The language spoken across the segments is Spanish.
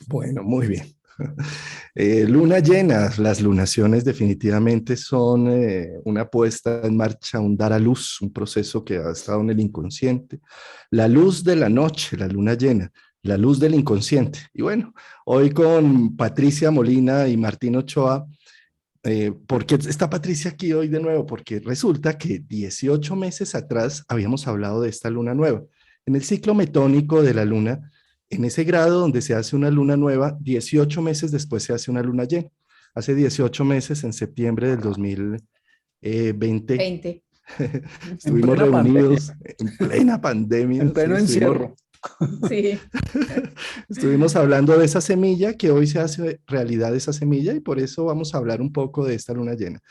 Bueno, muy bien. Luna llena, las lunaciones definitivamente son una puesta en marcha, un dar a luz, un proceso que ha estado en el inconsciente. La luz de la noche, la luna llena, la luz del inconsciente. Y bueno, hoy con Patricia Molina y Martín Ochoa, ¿por qué está Patricia aquí hoy de nuevo? Porque resulta que 18 meses atrás habíamos hablado de esta luna nueva. En el ciclo metónico de la luna, en ese grado donde se hace una luna nueva, 18 meses después se hace una luna llena. Hace 18 meses, en septiembre del 2020, 20. En estuvimos plena pandemia, reunidos en plena pandemia, en sí, pleno encierro. Sí, estuvimos hablando de esa semilla, que hoy se hace realidad esa semilla, y por eso vamos a hablar un poco de esta luna llena.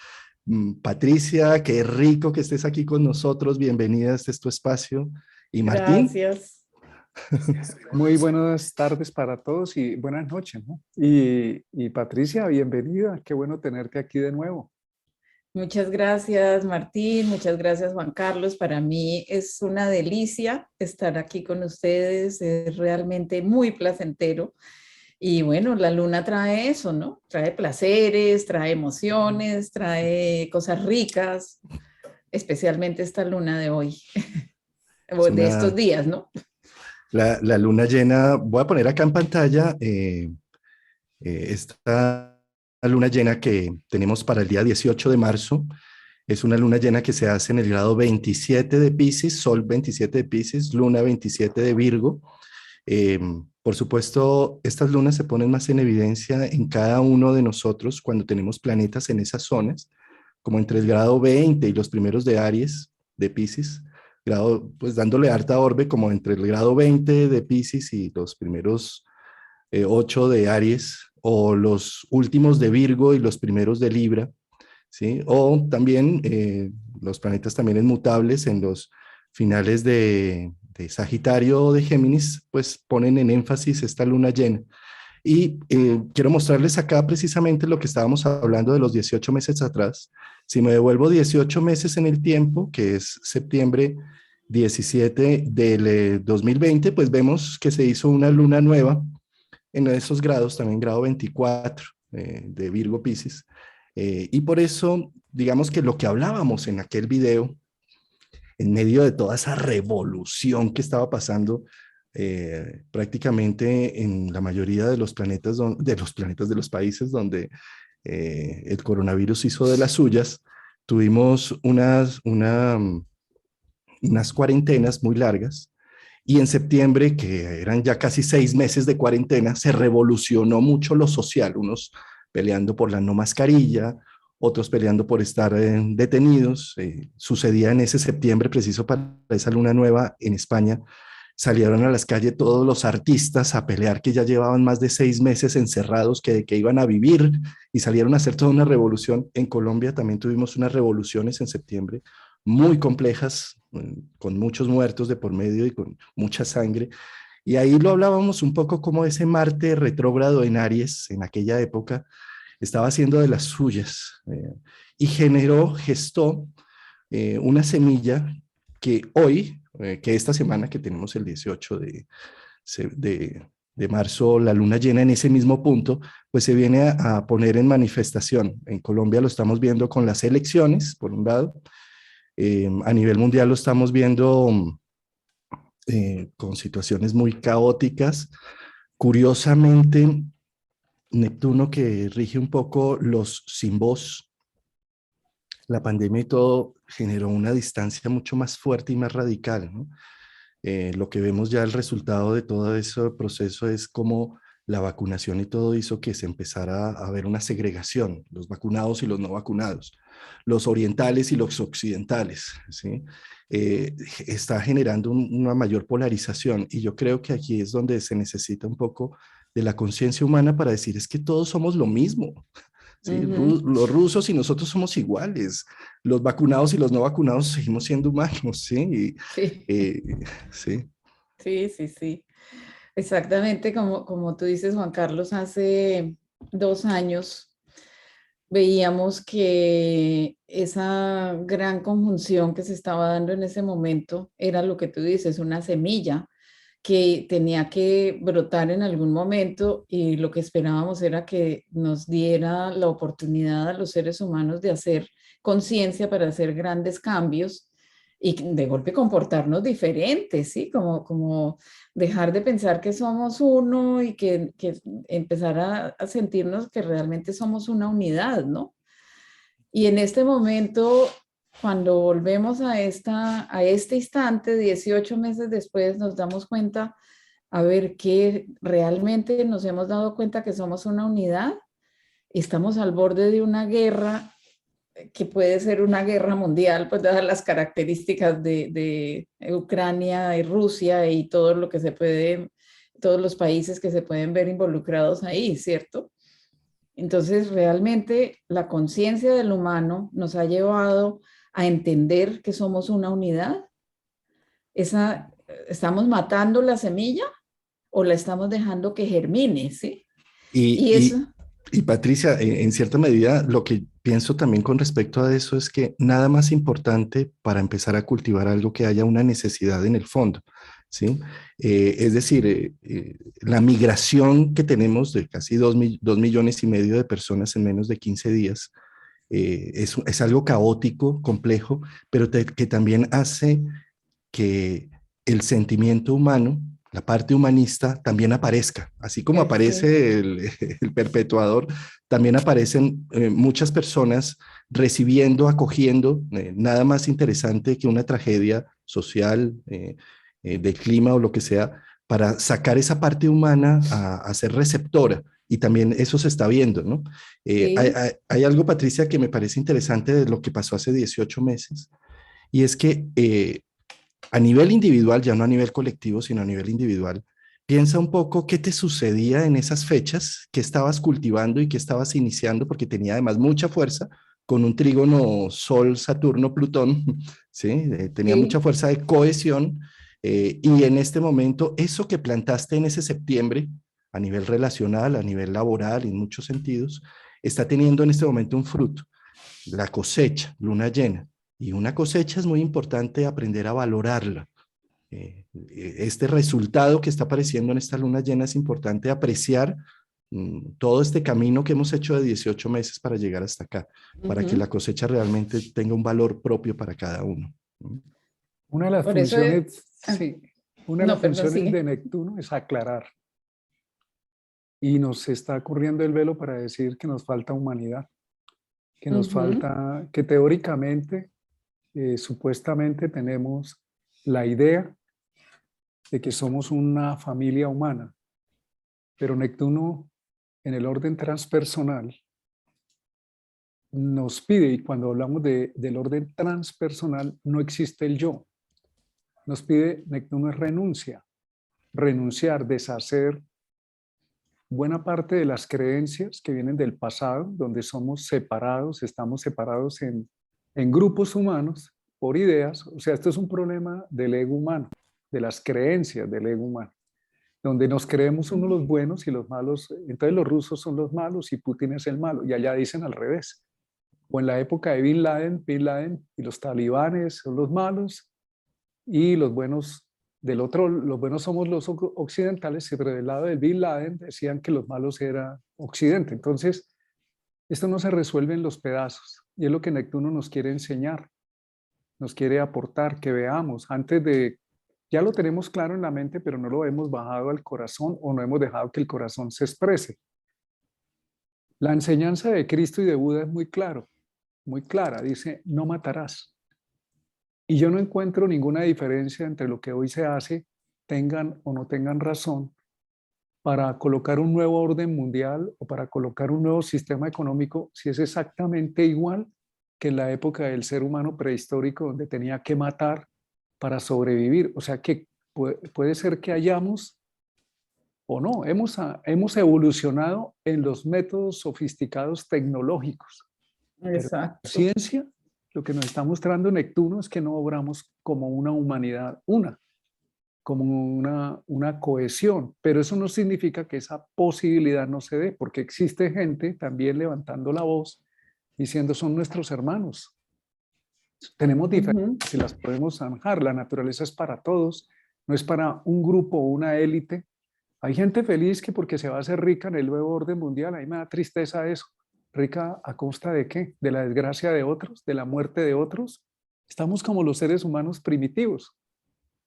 Patricia, qué rico que estés aquí con nosotros. Bienvenida, este es tu espacio. Y Martín, gracias. Muy buenas tardes para todos y buenas noches, ¿no? Y Patricia, bienvenida. Qué bueno tenerte aquí de nuevo. Muchas gracias, Martín. Muchas gracias, Juan Carlos. Para mí es una delicia estar aquí con ustedes. Es realmente muy placentero. Y bueno, la luna trae eso, ¿no? Trae placeres, trae emociones, trae cosas ricas, especialmente esta luna de hoy, es o de estos días, ¿no? la luna llena. Voy a poner acá en pantalla esta luna llena que tenemos para el día 18 de marzo. Es una luna llena que se hace en el grado 27 de Piscis, Sol 27 de Piscis, Luna 27 de Virgo. Eh, por supuesto, estas lunas se ponen más en evidencia en cada uno de nosotros cuando tenemos planetas en esas zonas, como entre el grado 20 y los primeros de Aries, de Piscis, grado, pues dándole harta orbe como entre el grado 20 de Piscis y los primeros 8 de Aries, o los últimos de Virgo y los primeros de Libra, ¿sí? O también los planetas también inmutables en los finales de Sagitario o de Géminis, pues ponen en énfasis esta luna llena. Y quiero mostrarles acá precisamente lo que estábamos hablando de los 18 meses atrás. Si me devuelvo 18 meses en el tiempo, que es septiembre 17 del 2020, pues vemos que se hizo una luna nueva en esos grados, también grado 24 de Virgo Piscis. Y por eso, digamos que lo que hablábamos en aquel video, en medio de toda esa revolución que estaba pasando prácticamente en la mayoría de los planetas, de los países donde el coronavirus hizo de las suyas, tuvimos unas cuarentenas muy largas, y en septiembre, que eran ya casi 6 meses de cuarentena, se revolucionó mucho lo social, unos peleando por la no mascarilla, otros peleando por estar detenidos. Sucedía en ese septiembre, preciso para esa luna nueva en España, salieron a las calles todos los artistas a pelear que ya llevaban más de 6 meses encerrados, que iban a vivir, y salieron a hacer toda una revolución. En Colombia también tuvimos unas revoluciones en septiembre muy complejas, con muchos muertos de por medio y con mucha sangre. Y ahí lo hablábamos un poco como ese Marte retrógrado en Aries en aquella época estaba haciendo de las suyas, y gestó una semilla que hoy, que esta semana que tenemos el 18 de marzo, la luna llena en ese mismo punto, pues se viene a poner en manifestación. En Colombia lo estamos viendo con las elecciones, por un lado. A nivel mundial lo estamos viendo con situaciones muy caóticas. Curiosamente, Neptuno, que rige un poco los sin voz, la pandemia y todo, generó una distancia mucho más fuerte y más radical, ¿no? Lo que vemos ya, el resultado de todo ese proceso es como la vacunación y todo hizo que se empezara a ver una segregación, los vacunados y los no vacunados, los orientales y los occidentales, ¿sí? Está generando una mayor polarización, y yo creo que aquí es donde se necesita un poco de la conciencia humana para decir, es que todos somos lo mismo, ¿sí? Ujú. Los rusos y nosotros somos iguales, los vacunados y los no vacunados seguimos siendo humanos, ¿sí? Sí, Y, sí, sí, sí, sí. Exactamente como tú dices, Juan Carlos, hace 2 años veíamos que esa gran conjunción que se estaba dando en ese momento era lo que tú dices, una semilla que tenía que brotar en algún momento y lo que esperábamos era que nos diera la oportunidad a los seres humanos de hacer conciencia para hacer grandes cambios y de golpe comportarnos diferentes, ¿sí? Como dejar de pensar que somos uno y que empezar a sentirnos que realmente somos una unidad, ¿no? Y en este momento, cuando volvemos a este instante, 18 meses después, nos damos cuenta, a ver, que realmente nos hemos dado cuenta que somos una unidad, estamos al borde de una guerra que puede ser una guerra mundial, pues dadas las características de Ucrania y Rusia y todo lo que se puede, todos los países que se pueden ver involucrados ahí, ¿cierto? Entonces, realmente la conciencia del humano nos ha llevado a entender que somos una unidad. ¿Estamos matando la semilla o la estamos dejando que germine, sí? Y, Y eso, y, y Patricia, en cierta medida, lo que pienso también con respecto a eso es que nada más importante para empezar a cultivar algo que haya una necesidad en el fondo, ¿sí? Es decir, la migración que tenemos de casi 2,5 millones de personas en menos de 15 días es algo caótico, complejo, pero que también hace que el sentimiento humano, la parte humanista, también aparezca. Así como sí, aparece el perpetuador, también aparecen muchas personas recibiendo, acogiendo, nada más interesante que una tragedia social, del clima o lo que sea, para sacar esa parte humana a ser receptora. Y también eso se está viendo, ¿no? sí, Hay algo, Patricia, que me parece interesante de lo que pasó hace 18 meses, y es que a nivel individual, ya no a nivel colectivo, sino a nivel individual, piensa un poco qué te sucedía en esas fechas, qué estabas cultivando y qué estabas iniciando, porque tenía además mucha fuerza con un trígono Sol, Saturno, Plutón, ¿sí? Tenía mucha sí. fuerza de cohesión, y en este momento, eso que plantaste en ese septiembre, a nivel relacional, a nivel laboral, en muchos sentidos, está teniendo en este momento un fruto, la cosecha, luna llena. Y una cosecha es muy importante aprender a valorarla. Este resultado que está apareciendo en esta luna llena es importante apreciar todo este camino que hemos hecho de 18 meses para llegar hasta acá, para que Ujú. la cosecha realmente tenga un valor propio para cada uno. Una de las Por eso, funciones, ah, sí, una de las no, perdón, funciones de sigue. Neptuno es aclarar. Y nos está corriendo el velo para decir que nos falta humanidad, que nos Ujú. falta, que teóricamente, supuestamente tenemos la idea de que somos una familia humana, pero Neptuno en el orden transpersonal nos pide, y cuando hablamos del orden transpersonal no existe el yo, nos pide Neptuno es renuncia, renunciar, deshacer buena parte de las creencias que vienen del pasado, donde somos separados, estamos separados en grupos humanos por ideas. O sea, esto es un problema del ego humano, de las creencias del ego humano, donde nos creemos unos los buenos y los malos. Entonces los rusos son los malos y Putin es el malo. Y allá dicen al revés. O en la época de Bin Laden y los talibanes son los malos y los buenos del otro, los buenos somos los occidentales, pero del lado del Bin Laden decían que los malos era Occidente. Entonces, esto no se resuelve en los pedazos y es lo que Neptuno nos quiere enseñar, nos quiere aportar, que veamos antes de, ya lo tenemos claro en la mente, pero no lo hemos bajado al corazón o no hemos dejado que el corazón se exprese. La enseñanza de Cristo y de Buda es muy claro, muy clara, dice, no matarás. Y yo no encuentro ninguna diferencia entre lo que hoy se hace, tengan o no tengan razón, para colocar un nuevo orden mundial o para colocar un nuevo sistema económico, si es exactamente igual que en la época del ser humano prehistórico, donde tenía que matar para sobrevivir. O sea que puede ser que hayamos o no, hemos evolucionado en los métodos sofisticados tecnológicos, pero la Exacto. ciencia, lo que nos está mostrando Neptuno es que no obramos como una humanidad una, como una cohesión, pero eso no significa que esa posibilidad no se dé, porque existe gente también levantando la voz diciendo son nuestros hermanos, tenemos diferencias Ujú. y las podemos zanjar, la naturaleza es para todos, no es para un grupo o una élite. Hay gente feliz que porque se va a hacer rica en el nuevo orden mundial, a mí me da tristeza eso. ¿Rica a costa de qué? ¿De la desgracia de otros? ¿De la muerte de otros? Estamos como los seres humanos primitivos.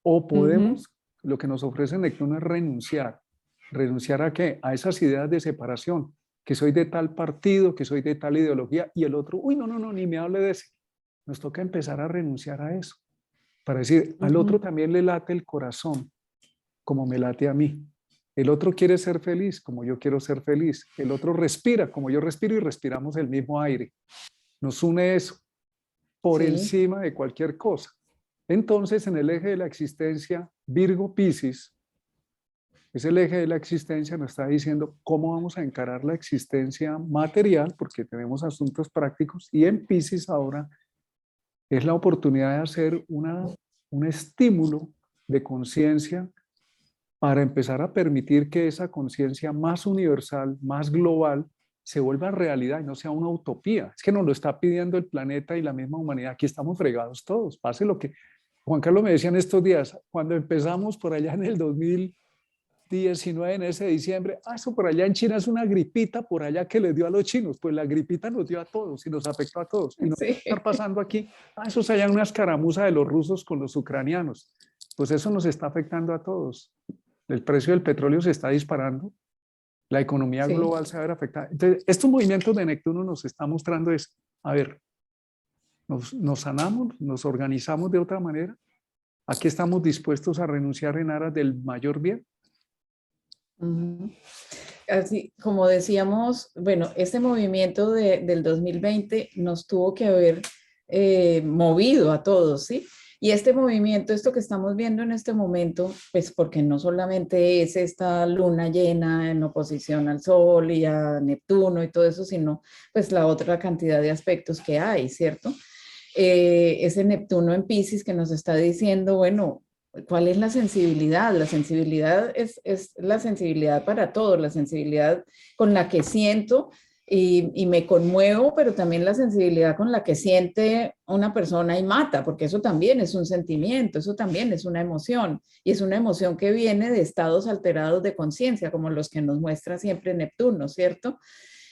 O Ujú. podemos, lo que nos ofrece Neptuno es renunciar. ¿Renunciar a qué? A esas ideas de separación, que soy de tal partido, que soy de tal ideología, y el otro, uy, no, no, no, ni me hable de ese. Nos toca empezar a renunciar a eso, para decir, al otro Ujú. también le late el corazón, como me late a mí. El otro quiere ser feliz, como yo quiero ser feliz. El otro respira, como yo respiro, y respiramos el mismo aire. Nos une eso por Sí. encima de cualquier cosa. Entonces, en el eje de la existencia, Virgo-Piscis, es el eje de la existencia, nos está diciendo cómo vamos a encarar la existencia material, porque tenemos asuntos prácticos, y en Piscis ahora es la oportunidad de hacer un estímulo de conciencia para empezar a permitir que esa conciencia más universal, más global, se vuelva realidad y no sea una utopía. Es que nos lo está pidiendo el planeta y la misma humanidad. Aquí estamos fregados todos, pase lo que... Juan Carlos me decía en estos días, cuando empezamos por allá en el 2019, en ese diciembre, eso por allá en China es una gripita por allá que les dio a los chinos. Pues la gripita nos dio a todos y nos afectó a todos. Y nos va a Sí. estar pasando aquí, eso es allá una escaramuza de los rusos con los ucranianos. Pues eso nos está afectando a todos. El precio del petróleo se está disparando, la economía Sí. global se va a ver afectada. Entonces, estos movimientos de Neptuno nos están mostrando es, a ver, nos sanamos, nos organizamos de otra manera, aquí estamos dispuestos a renunciar en aras del mayor bien. Ujú. Así como decíamos, bueno, este movimiento del 2020 nos tuvo que haber movido a todos, ¿sí? Y este movimiento, esto que estamos viendo en este momento, pues porque no solamente es esta luna llena en oposición al Sol y a Neptuno y todo eso, sino pues la otra cantidad de aspectos que hay, ¿cierto? Ese Neptuno en Piscis que nos está diciendo, bueno, ¿cuál es la sensibilidad? La sensibilidad es la sensibilidad para todo, la sensibilidad con la que siento y me conmuevo, pero también la sensibilidad con la que siente una persona y mata, porque eso también es un sentimiento, eso también es una emoción, y es una emoción que viene de estados alterados de conciencia, como los que nos muestra siempre Neptuno, ¿cierto?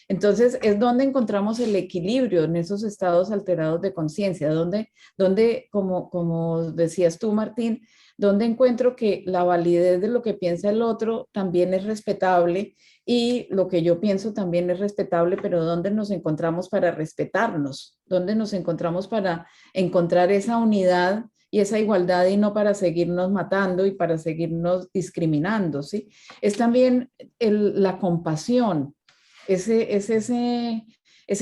Entonces, es donde encontramos el equilibrio en esos estados alterados de conciencia, donde como decías tú, Martín, donde encuentro que la validez de lo que piensa el otro también es respetable y lo que yo pienso también es respetable, pero donde nos encontramos para respetarnos, donde nos encontramos para encontrar esa unidad y esa igualdad y no para seguirnos matando y para seguirnos discriminando, ¿sí? Es también la compasión, ese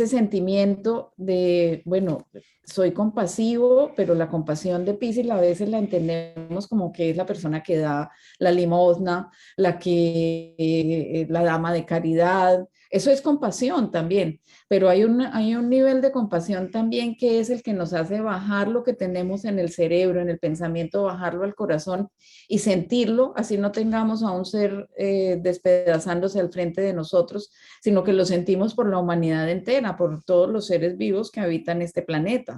sentimiento de, bueno, soy compasivo, pero la compasión de Piscis a veces la entendemos como que es la persona que da la limosna, la dama de caridad. Eso es compasión también, pero hay un nivel de compasión también que es el que nos hace bajar lo que tenemos en el cerebro, en el pensamiento, bajarlo al corazón y sentirlo, así no tengamos a un ser despedazándose al frente de nosotros, sino que lo sentimos por la humanidad entera, por todos los seres vivos que habitan este planeta.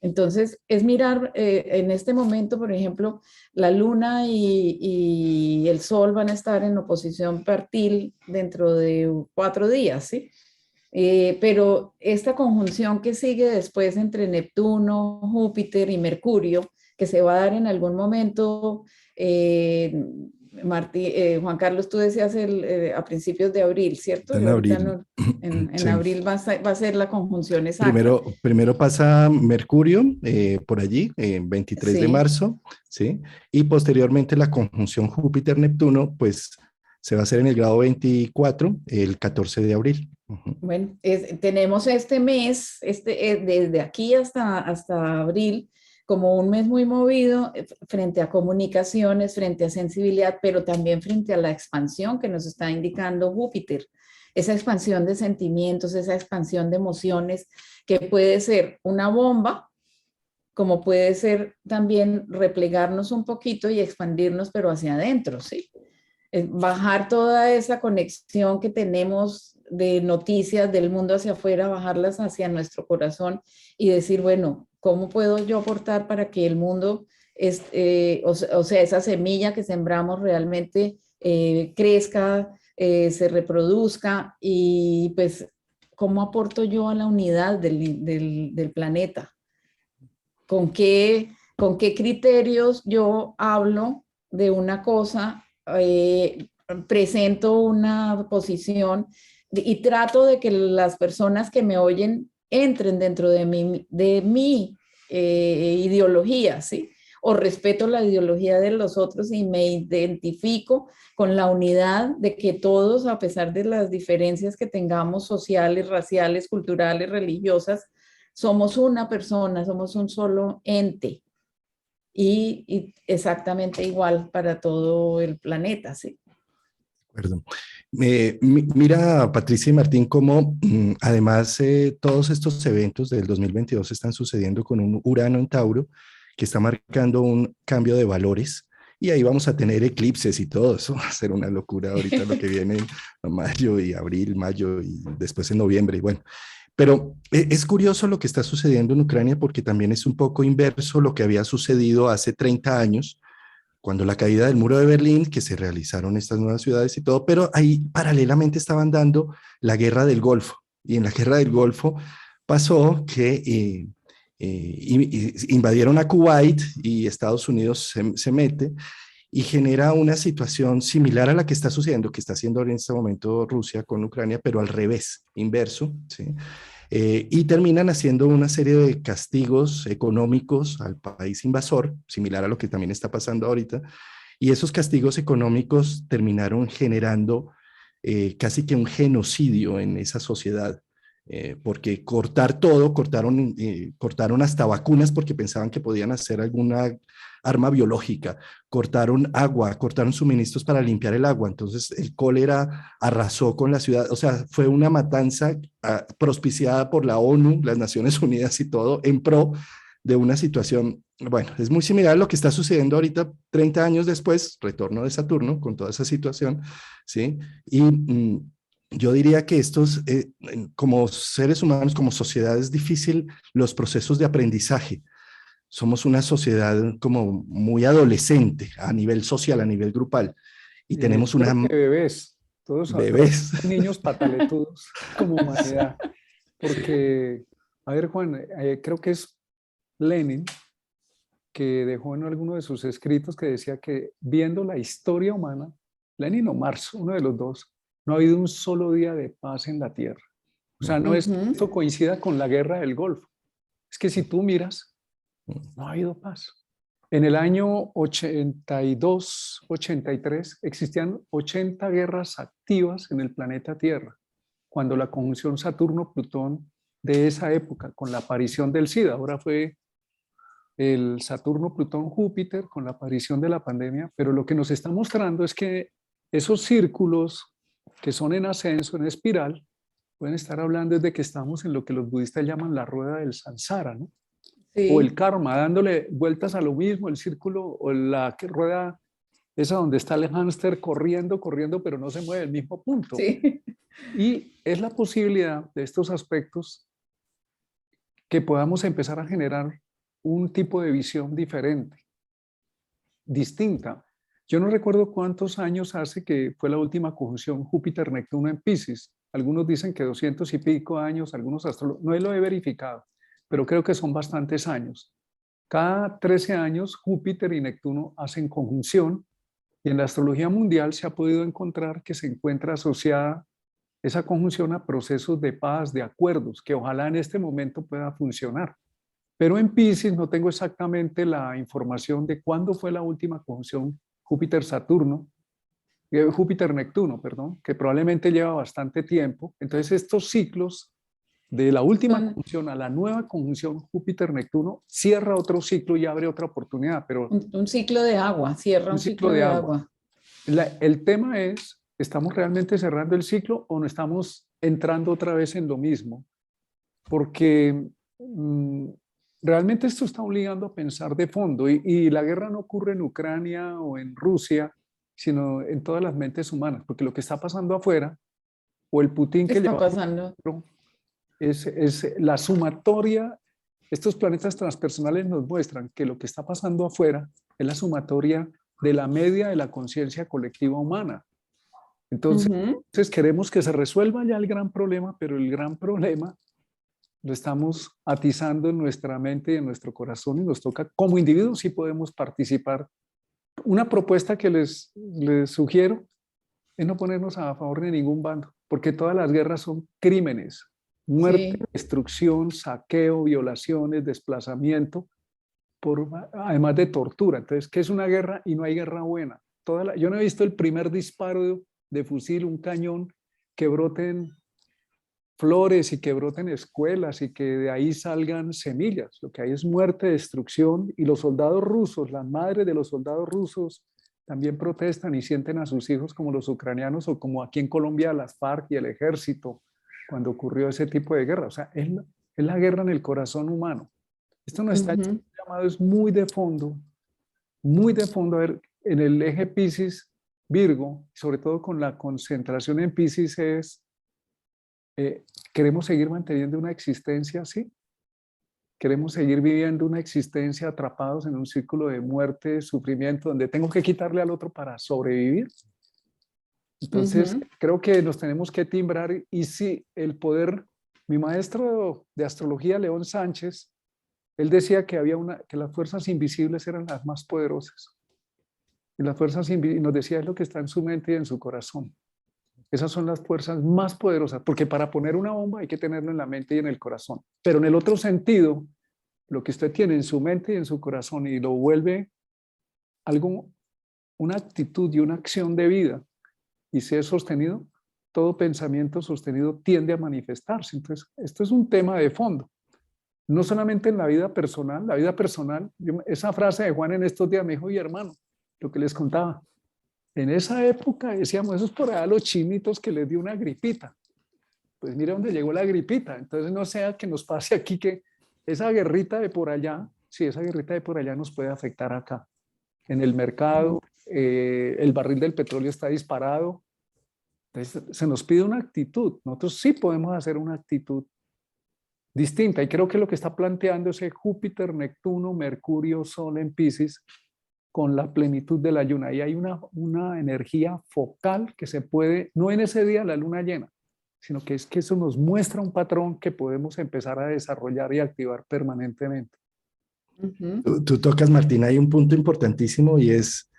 Entonces, es mirar en este momento, por ejemplo, la luna y el sol van a estar en oposición partil dentro de 4 días, ¿sí? Pero esta conjunción que sigue después entre Neptuno, Júpiter y Mercurio, que se va a dar en algún momento, Juan Carlos, tú decías a principios de abril, ¿cierto? En Yo ahorita abril. no, en Sí. abril va a ser la conjunción exacta. Primero pasa Mercurio por allí, 23 de Sí. marzo, ¿sí? Y posteriormente la conjunción Júpiter-Neptuno, pues se va a hacer en el grado 24, el 14 de abril. Ujú. Bueno, tenemos este mes, desde aquí hasta abril, como un mes muy movido frente a comunicaciones, frente a sensibilidad, pero también frente a la expansión que nos está indicando Júpiter. Esa expansión de sentimientos, esa expansión de emociones, que puede ser una bomba, como puede ser también replegarnos un poquito y expandirnos, pero hacia adentro, ¿sí? Bajar toda esa conexión que tenemos de noticias del mundo hacia afuera, bajarlas hacia nuestro corazón y decir, bueno, ¿cómo puedo yo aportar para que el mundo o sea, esa semilla que sembramos realmente crezca, se reproduzca y pues, ¿cómo aporto yo a la unidad del planeta? ¿Con qué criterios yo hablo de una cosa, presento una posición y trato de que las personas que me oyen entren dentro de mi ideología, ¿sí? O respeto la ideología de los otros y me identifico con la unidad de que todos, a pesar de las diferencias que tengamos sociales, raciales, culturales, religiosas, somos una persona, somos un solo ente y exactamente igual para todo el planeta, ¿sí? Acuerdo. Mira, Patricia y Martín, cómo además todos estos eventos del 2022 están sucediendo con un Urano en Tauro que está marcando un cambio de valores y ahí vamos a tener eclipses y todo eso. Va a ser una locura ahorita lo que viene en mayo y abril, mayo y después en noviembre. Y bueno, pero es curioso lo que está sucediendo en Ucrania porque también es un poco inverso lo que había sucedido hace 30 años cuando la caída del muro de Berlín, que se realizaron estas nuevas ciudades y todo, pero ahí paralelamente estaban dando la guerra del Golfo. Y en la guerra del Golfo pasó que invadieron a Kuwait y Estados Unidos se mete y genera una situación similar a la que está sucediendo, que está haciendo en este momento Rusia con Ucrania, pero al revés, inverso, ¿sí? Y terminan haciendo una serie de castigos económicos al país invasor, similar a lo que también está pasando ahorita, y esos castigos económicos terminaron generando casi que un genocidio en esa sociedad, porque cortar todo, cortaron hasta vacunas porque pensaban que podían hacer alguna arma biológica, cortaron agua, cortaron suministros para limpiar el agua, entonces el cólera arrasó con la ciudad, o sea, fue una matanza prospiciada por la ONU, las Naciones Unidas y todo, en pro de una situación, bueno, es muy similar a lo que está sucediendo ahorita, 30 años después, retorno de Saturno con toda esa situación, ¿sí? Y yo diría que estos, como seres humanos, como sociedad, es difícil los procesos de aprendizaje. Somos una sociedad como muy adolescente a nivel social, a nivel grupal, y tenemos Creo una que bebés, todos bebés. niños pataletudos como humanidad. Porque, a ver, Juan, creo que es Lenin que dejó en alguno de sus escritos que decía que viendo la historia humana, Lenin o Marx, uno de los dos, no ha habido un solo día de paz en la Tierra. O sea, no es que esto coincida con la guerra del Golfo. Es que si tú miras, no ha habido paz. En el año 82, 83, existían 80 guerras activas en el planeta Tierra, cuando la conjunción Saturno-Plutón de esa época, con la aparición del SIDA, ahora fue el Saturno-Plutón-Júpiter con la aparición de la pandemia, pero lo que nos está mostrando es que esos círculos que son en ascenso, en espiral, pueden estar hablando desde que estamos en lo que los budistas llaman la rueda del samsara, ¿no? O el Sí, karma, dándole vueltas a lo mismo, el círculo o la rueda, esa donde está el hámster corriendo, corriendo, pero no se mueve el mismo punto. sí. Y es la posibilidad de estos aspectos que podamos empezar a generar un tipo de visión diferente, distinta. Yo no recuerdo cuántos años hace que fue la última conjunción Júpiter-Neptuno en Piscis. Algunos dicen que 200 y pico años, algunos astrólogos, no lo he verificado, pero creo que son bastantes años. Cada 13 años Júpiter y Neptuno hacen conjunción y en la astrología mundial se ha podido encontrar que se encuentra asociada esa conjunción a procesos de paz, de acuerdos, que ojalá en este momento pueda funcionar. Pero en Piscis no tengo exactamente la información de cuándo fue la última conjunción Júpiter-Saturno, Júpiter-Neptuno, perdón, que probablemente lleva bastante tiempo. Entonces estos ciclos de la última Son conjunción a la nueva conjunción Júpiter-Neptuno cierra otro ciclo y abre otra oportunidad, pero un ciclo de agua, cierra un un ciclo ciclo de de agua. agua. El tema es, ¿estamos realmente cerrando el ciclo o no estamos entrando otra vez en lo mismo? Porque realmente esto está obligando a pensar de fondo y la guerra no ocurre en Ucrania o en Rusia, sino en todas las mentes humanas, porque lo que está pasando afuera, o el Putin ¿Qué que está lleva pasando? es la sumatoria Estos planetas transpersonales nos muestran que lo que está pasando afuera es la sumatoria de la media de la conciencia colectiva humana. Entonces, queremos que se resuelva ya el gran problema, pero el gran problema lo estamos atizando en nuestra mente y en nuestro corazón y nos toca, como individuos, sí podemos participar. Una propuesta que les sugiero es no ponernos a favor de ningún bando, porque todas las guerras son crímenes, muerte, Sí. destrucción, saqueo, violaciones, desplazamiento, además de tortura. Entonces, ¿qué es una guerra? Y no hay guerra buena. Yo no he visto el primer disparo de fusil, un cañón, que broten flores y que broten escuelas y que de ahí salgan semillas. Lo que hay es muerte, destrucción, y los soldados rusos, las madres de los soldados rusos también protestan y sienten a sus hijos como los ucranianos o como aquí en Colombia las FARC y el ejército cuando ocurrió ese tipo de guerra. O sea, es la guerra en el corazón humano. Esto no está llamado, es muy de fondo, muy de fondo. A ver, en el eje Piscis-Virgo, sobre todo con la concentración en Piscis, es ¿queremos seguir manteniendo una existencia así? ¿Queremos seguir viviendo una existencia atrapados en un círculo de muerte, sufrimiento, donde tengo que quitarle al otro para sobrevivir? Entonces, creo que nos tenemos que timbrar, y sí, el poder, mi maestro de astrología, León Sánchez, él decía que que las fuerzas invisibles eran las más poderosas. Y las fuerzas invisibles, nos decía, es lo que está en su mente y en su corazón. Esas son las fuerzas más poderosas, porque para poner una bomba hay que tenerlo en la mente y en el corazón. Pero en el otro sentido, lo que usted tiene en su mente y en su corazón y lo vuelve algo, una actitud y una acción de vida, y si es sostenido, todo pensamiento sostenido tiende a manifestarse. Entonces, esto es un tema de fondo. No solamente en la vida personal, esa frase de Juan en estos días me dijo, y hermano, lo que les contaba, en esa época decíamos, esos por allá los chinitos que les dio una gripita. Pues mira dónde llegó la gripita. Entonces no sea que nos pase aquí que esa guerrita de por allá, sí, esa guerrita de por allá nos puede afectar acá. En el mercado, el barril del petróleo está disparado. Entonces se nos pide una actitud. Nosotros sí podemos hacer una actitud distinta. Y creo que lo que está planteando ese Júpiter, Neptuno, Mercurio, Sol en Piscis, con la plenitud de la luna. Y hay una energía focal que se puede, no en ese día la luna llena, sino que es que eso nos muestra un patrón que podemos empezar a desarrollar y activar permanentemente. Tú tocas, Martín, hay un punto importantísimo y es,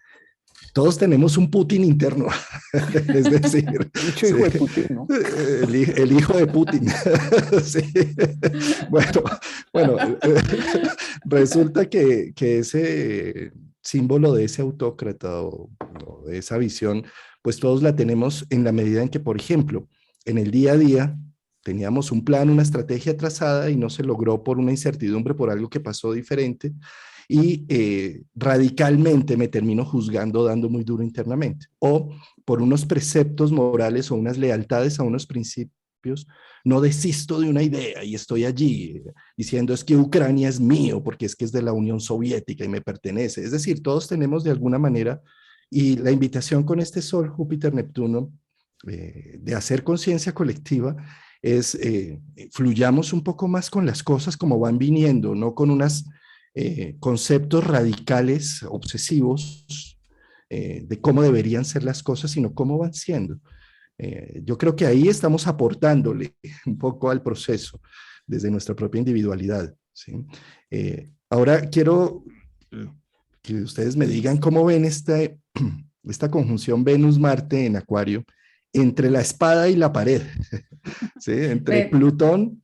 todos tenemos un Putin interno, es decir, Mucho hijo de Putin, ¿no? El hijo de Putin. Sí. Bueno, resulta que ese símbolo de ese autócrata o de esa visión, pues todos la tenemos en la medida en que, por ejemplo, en el día a día teníamos un plan, una estrategia trazada y no se logró por una incertidumbre, por algo que pasó diferente, y radicalmente me termino juzgando, dando muy duro internamente, o por unos preceptos morales o unas lealtades a unos principios, no desisto de una idea y estoy allí diciendo es que Ucrania es mío porque es que es de la Unión Soviética y me pertenece. Es decir, todos tenemos de alguna manera, y la invitación con este Sol, Júpiter, Neptuno, de hacer conciencia colectiva es fluyamos un poco más con las cosas como van viniendo, no con unas conceptos radicales, obsesivos, de cómo deberían ser las cosas, sino cómo van siendo. Yo creo que ahí estamos aportándole un poco al proceso desde nuestra propia individualidad, ¿sí? Ahora quiero que ustedes me digan cómo ven esta conjunción Venus-Marte en Acuario entre la espada y la pared, ¿sí? Entre Plutón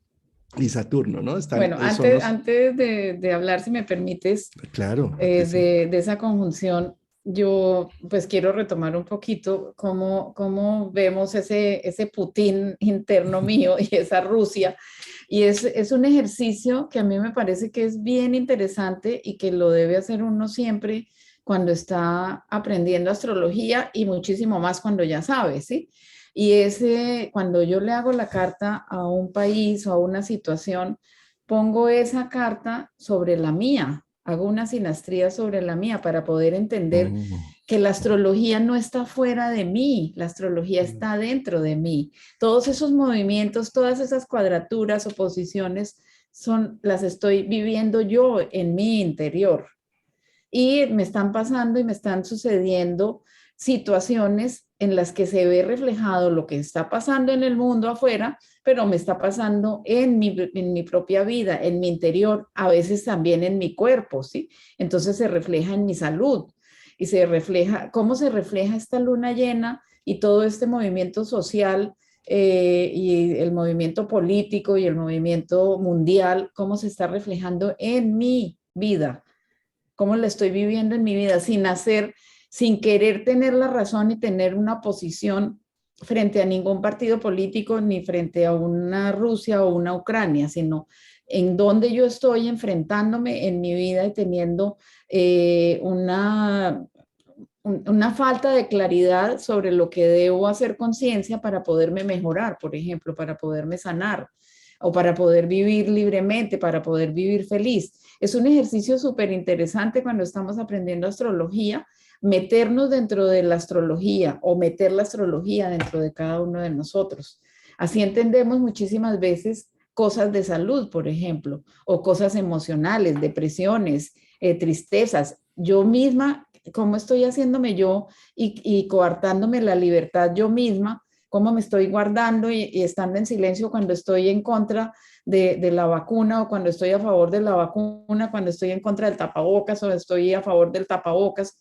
y Saturno, ¿no? Bueno, antes de hablar, si me permites, claro, de esa conjunción, yo pues quiero retomar un poquito cómo vemos ese Putin interno mío y esa Rusia. Y es un ejercicio que a mí me parece que es bien interesante y que lo debe hacer uno siempre cuando está aprendiendo astrología y muchísimo más cuando ya sabe, ¿sí? Y cuando yo le hago la carta a un país o a una situación, pongo esa carta sobre la mía, hago una sinastría sobre la mía para poder entender que la astrología no está fuera de mí, la astrología está dentro de mí. Todos esos movimientos, todas esas cuadraturas o posiciones las estoy viviendo yo en mi interior. Y me están pasando y me están sucediendo situaciones en las que se ve reflejado lo que está pasando en el mundo afuera, pero me está pasando en mi propia vida, en mi interior, a veces también en mi cuerpo, ¿sí? Entonces se refleja en mi salud y se refleja, ¿cómo se refleja esta luna llena y todo este movimiento social y el movimiento político y el movimiento mundial, cómo se está reflejando en mi vida? ¿Cómo la estoy viviendo en mi vida sin hacer, sin querer tener la razón y tener una posición frente a ningún partido político ni frente a una Rusia o una Ucrania, sino en donde yo estoy enfrentándome en mi vida y teniendo una falta de claridad sobre lo que debo hacer conciencia para poderme mejorar, por ejemplo, para poderme sanar o para poder vivir libremente, para poder vivir feliz. Es un ejercicio súper interesante cuando estamos aprendiendo astrología, meternos dentro de la astrología o meter la astrología dentro de cada uno de nosotros. Así entendemos muchísimas veces cosas de salud, por ejemplo, o cosas emocionales, depresiones, tristezas. Yo misma, cómo estoy haciéndome yo y coartándome la libertad yo misma, cómo me estoy guardando y estando en silencio cuando estoy en contra de la vacuna o cuando estoy a favor de la vacuna, cuando estoy en contra del tapabocas o estoy a favor del tapabocas.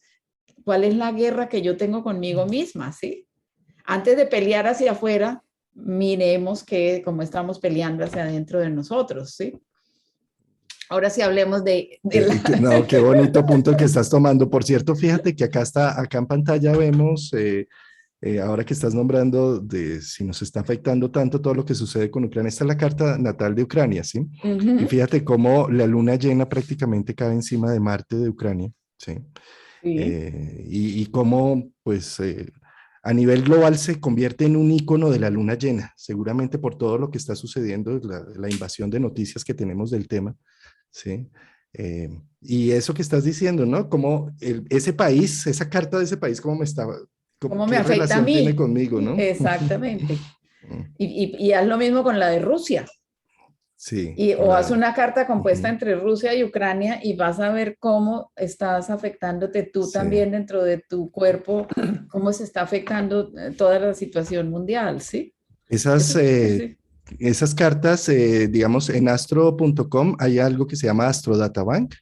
¿Cuál es la guerra que yo tengo conmigo misma? ¿Sí? Antes de pelear hacia afuera, miremos cómo estamos peleando hacia adentro de nosotros, ¿sí? Ahora sí hablemos No, qué bonito punto que estás tomando. Por cierto, fíjate que acá en pantalla vemos, ahora que estás nombrando de si nos está afectando tanto todo lo que sucede con Ucrania, esta es la carta natal de Ucrania, ¿sí? Y fíjate cómo la luna llena prácticamente cae encima de Marte de Ucrania, ¿sí? Sí. Y cómo, pues, a nivel global se convierte en un icono de la luna llena, seguramente por todo lo que está sucediendo, la invasión de noticias que tenemos del tema, ¿sí? Y eso que estás diciendo, ¿no? Como ese país, esa carta de ese país, cómo me estaba, ¿Cómo me qué afecta a relación tiene mí? conmigo, ¿no? Exactamente. Y haz lo mismo con la de Rusia. Sí, O haz una carta compuesta entre Rusia y Ucrania y vas a ver cómo estás afectándote tú sí. también dentro de tu cuerpo, cómo se está afectando toda la situación mundial, ¿sí? Esas, Eso, sí. esas cartas, digamos, en astro.com hay algo que se llama Astro Data Bank,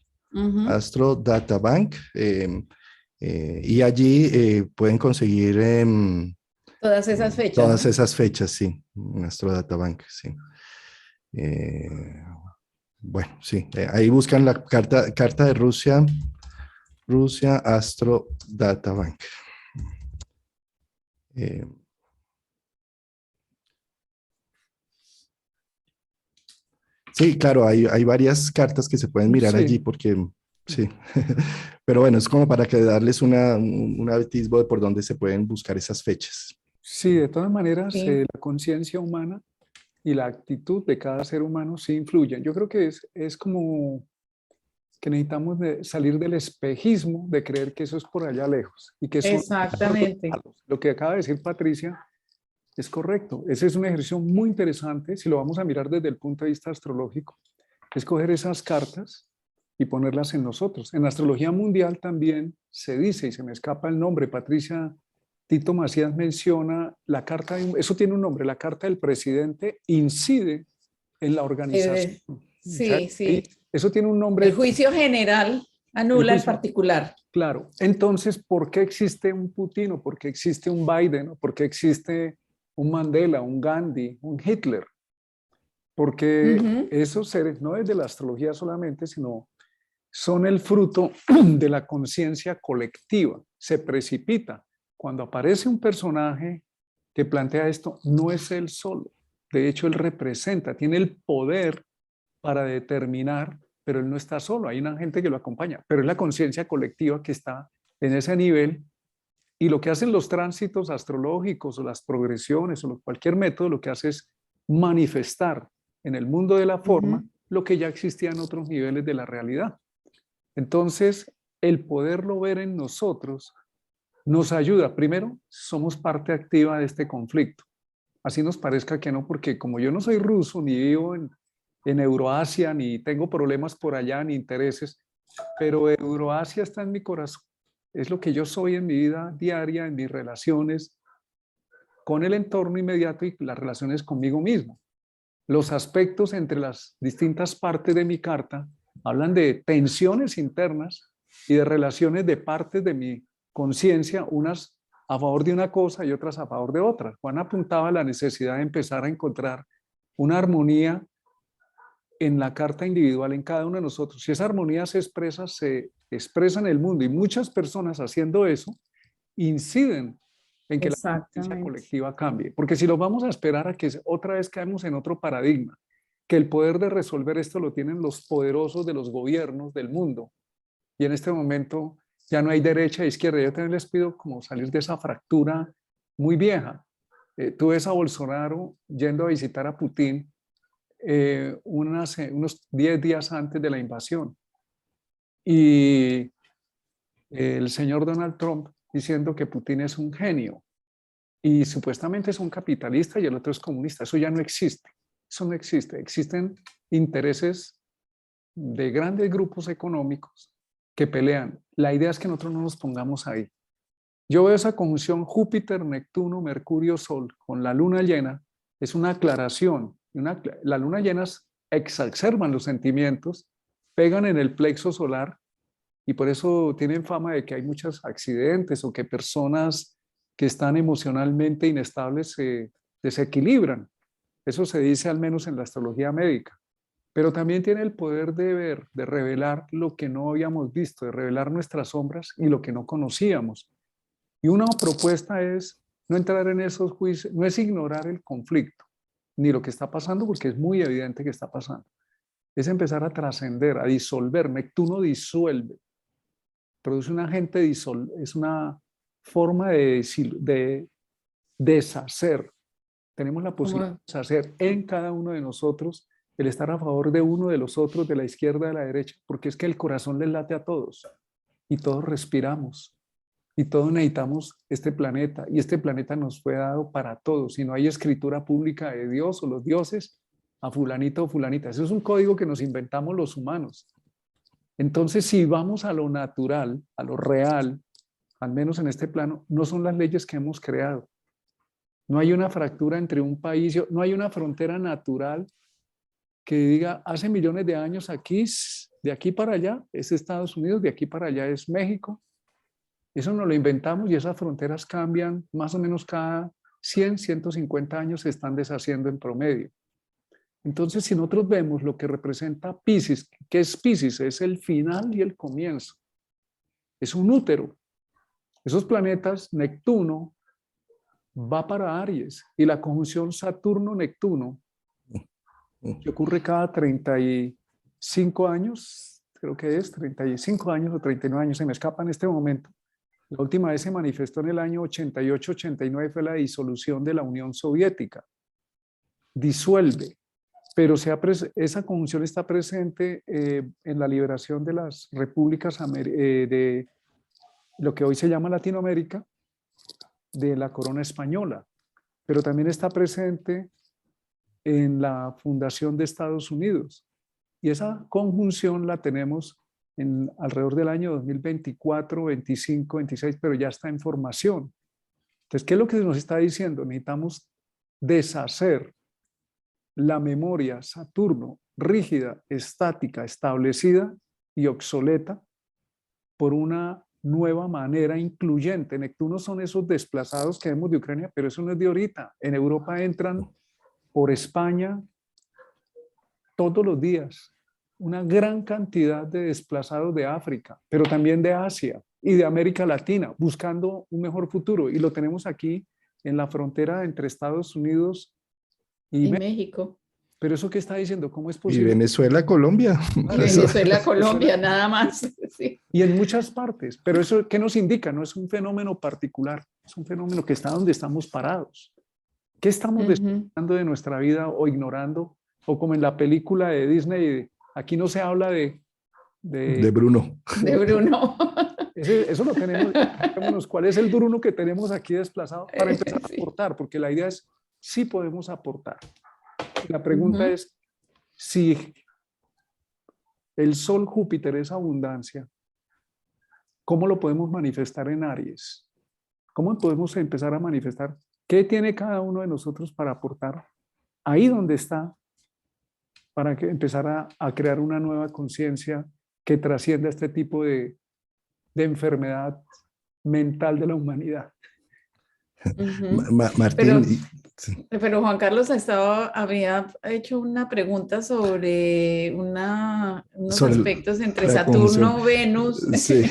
Astro Data Bank, y allí pueden conseguir Todas esas fechas, todas ¿no? esas fechas, sí, en Astro Data Bank, sí. Eh, bueno, sí, ahí buscan la carta de Rusia, Rusia Astro Data Bank. Sí, claro, hay varias cartas que se pueden mirar allí Sí, porque, sí, pero bueno, es como para que darles un atisbo de por dónde se pueden buscar esas fechas. sí, de todas maneras, Sí, la conciencia humana y la actitud de cada ser humano sí influyen. Yo creo que es como que necesitamos salir del espejismo de creer que eso es por allá lejos y que son nosotros exactamente. malos. Lo que acaba de decir Patricia es correcto. Ese es un ejercicio muy interesante si lo vamos a mirar desde el punto de vista astrológico. Es coger esas cartas y ponerlas en nosotros. En astrología mundial también se dice, y se me escapa el nombre, Patricia Tito Macías menciona la carta, eso tiene un nombre, la carta del presidente incide en la organización. O sea, Sí, sí. eso tiene un El nombre, juicio general el anula el juicio. particular. Claro. Entonces, ¿por qué existe un Putin o por qué existe un Biden o por qué existe un Mandela, un Gandhi, un Hitler? Porque esos seres, no es de la astrología solamente, sino son el fruto de la conciencia colectiva. Se precipita. Cuando aparece un personaje que plantea esto, no es él solo. De hecho, él representa, tiene el poder para determinar, pero él no está solo, hay una gente que lo acompaña, pero es la conciencia colectiva que está en ese nivel y lo que hacen los tránsitos astrológicos o las progresiones o cualquier método, lo que hace es manifestar en el mundo de la forma lo que ya existía en otros niveles de la realidad. Entonces, el poderlo ver en nosotros nos ayuda. Primero, somos parte activa de este conflicto. Así nos parezca que no, porque como yo no soy ruso ni vivo en Euroasia, ni tengo problemas por allá, ni intereses, pero Euroasia está en mi corazón. Es lo que yo soy en mi vida diaria, en mis relaciones con el entorno inmediato y las relaciones conmigo mismo. Los aspectos entre las distintas partes de mi carta hablan de tensiones internas y de relaciones de partes de mi conciencia, unas a favor de una cosa y otras a favor de otra. Juan apuntaba a la necesidad de empezar a encontrar una armonía en la carta individual en cada uno de nosotros. Si esa armonía se expresa en el mundo, y muchas personas haciendo eso inciden en que la conciencia colectiva cambie. Porque si lo vamos a esperar a que otra vez caemos en otro paradigma, que el poder de resolver esto lo tienen los poderosos de los gobiernos del mundo, y en este momento ya no hay derecha e izquierda. Yo también les pido como salir de esa fractura muy vieja. Tú ves a Bolsonaro yendo a visitar a Putin unos 10 días antes de la invasión, y el señor Donald Trump diciendo que Putin es un genio y supuestamente es un capitalista y el otro es comunista. Eso ya no existe. Eso no existe. Existen intereses de grandes grupos económicos que pelean. La idea es que nosotros no nos pongamos ahí. Yo veo esa conjunción Júpiter, Neptuno, Mercurio, Sol con la luna llena. Es una aclaración. La luna llena exacerban los sentimientos, pegan en el plexo solar, y por eso tienen fama de que hay muchos accidentes o que personas que están emocionalmente inestables se desequilibran. Eso se dice al menos en la astrología médica. Pero también tiene el poder de ver, de revelar lo que no habíamos visto, de revelar nuestras sombras y lo que no conocíamos. Y una propuesta es no entrar en esos juicios, no es ignorar el conflicto, ni lo que está pasando, porque es muy evidente que está pasando. Es empezar a trascender, a disolver. Neptuno disuelve. Produce un agente es una forma de deshacer. Tenemos la posibilidad de deshacer en cada uno de nosotros, el estar a favor de uno de los otros, de la izquierda, de la derecha, porque es que el corazón les late a todos y todos respiramos y todos necesitamos este planeta, y este planeta nos fue dado para todos. Y no hay escritura pública de Dios o los dioses a fulanito o fulanita. Eso es un código que nos inventamos los humanos. Entonces, si vamos a lo natural, a lo real, al menos en este plano, no son las leyes que hemos creado. No hay una fractura entre un país, no hay una frontera natural que diga, hace millones de años aquí, de aquí para allá es Estados Unidos, de aquí para allá es México. Eso nos lo inventamos y esas fronteras cambian más o menos cada 100, 150 años, se están deshaciendo en promedio. Entonces, si nosotros vemos lo que representa Piscis, ¿qué es Piscis? Es el final y el comienzo. Es un útero. Esos planetas, Neptuno va para Aries, y la conjunción Saturno-Neptuno, que ocurre cada 35 años, creo que es 35 años o 39 años, se me escapa en este momento. La última vez se manifestó en el año 88-89, fue la disolución de la Unión Soviética. Disuelve. Pero esa conjunción está presente en la liberación de las repúblicas de lo que hoy se llama Latinoamérica, de la corona española, pero también está presente en la fundación de Estados Unidos. Y esa conjunción la tenemos alrededor del año 2024, 25, 26, pero ya está en formación. Entonces, ¿qué es lo que nos está diciendo? Necesitamos deshacer la memoria Saturno, rígida, estática, establecida y obsoleta, por una nueva manera incluyente. Neptuno son esos desplazados que vemos de Ucrania, pero eso no es de ahorita. En Europa entran por España todos los días una gran cantidad de desplazados de África, pero también de Asia y de América Latina, buscando un mejor futuro. Y lo tenemos aquí en la frontera entre Estados Unidos y México. Pero eso que está diciendo, ¿cómo es Y posible? Venezuela, Colombia. Y Venezuela, Colombia, nada más. Sí. Y en muchas partes. Pero eso, ¿qué nos indica? No es un fenómeno particular, es un fenómeno que está donde estamos parados. ¿Qué estamos descubriendo de nuestra vida o ignorando? O como en la película de Disney, aquí no se habla de Bruno. De Bruno. Eso lo tenemos. ¿Cuál es el Bruno que tenemos aquí desplazado? Para empezar a aportar, porque la idea es, sí podemos aportar. La pregunta es, Si el Sol Júpiter es abundancia, ¿cómo lo podemos manifestar en Aries? ¿Cómo podemos empezar a manifestar qué tiene cada uno de nosotros para aportar ahí donde está, para que empezar a crear una nueva conciencia que trascienda este tipo de enfermedad mental de la humanidad? Ujú. Martín, Pero, pero Juan Carlos había hecho una pregunta sobre unos sobre aspectos entre la conjunción. Saturno, Venus. Sí,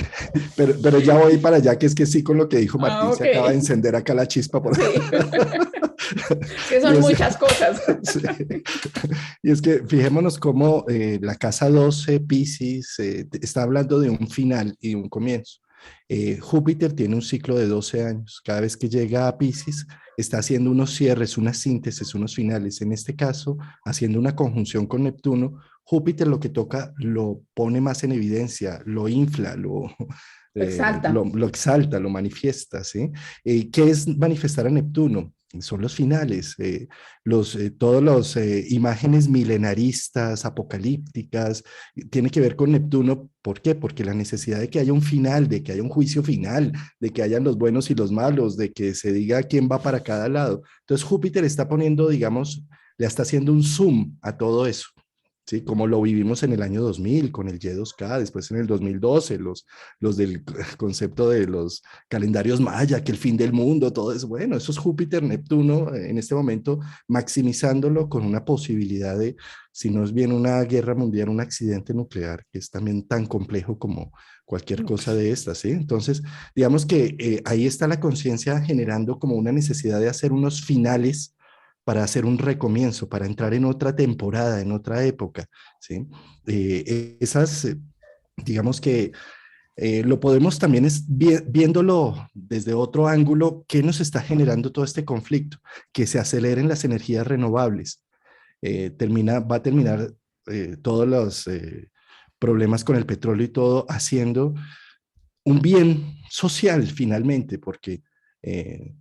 pero ya voy para allá, que es que sí, con lo que dijo Ah, Martín, se ok. acaba de encender acá la chispa por... Sí. Es que Y son es, muchas cosas. sí. Y es que fijémonos cómo la casa 12, Piscis, está hablando de un final y un comienzo. Júpiter tiene un ciclo de 12 años. Cada vez que llega a Piscis, está haciendo unos cierres, unas síntesis, unos finales. En este caso, haciendo una conjunción con Neptuno, Júpiter lo que toca lo pone más en evidencia, lo infla, Exalta. lo exalta, lo manifiesta, ¿sí? ¿Qué es manifestar a Neptuno? Son los finales, todas las imágenes milenaristas, apocalípticas, tiene que ver con Neptuno. ¿Por qué? Porque la necesidad de que haya un final, de que haya un juicio final, de que hayan los buenos y los malos, de que se diga quién va para cada lado. Entonces Júpiter está poniendo, digamos, le está haciendo un zoom a todo eso. ¿Sí? Como lo vivimos en el año 2000 con el Y2K, después en el 2012, los del concepto de los calendarios maya, que el fin del mundo, todo eso. Bueno, eso es Júpiter, Neptuno, en este momento maximizándolo con una posibilidad de, si no es bien una guerra mundial, un accidente nuclear, que es también tan complejo como cualquier cosa de estas, ¿sí? Entonces, digamos que ahí está la conciencia generando como una necesidad de hacer unos finales para hacer un recomienzo, para entrar en otra temporada, en otra época, ¿sí? Digamos que lo podemos también viéndolo desde otro ángulo, ¿qué nos está generando todo este conflicto? Que se aceleren las energías renovables. Va a terminar todos los problemas con el petróleo y todo haciendo un bien social finalmente, porque eh,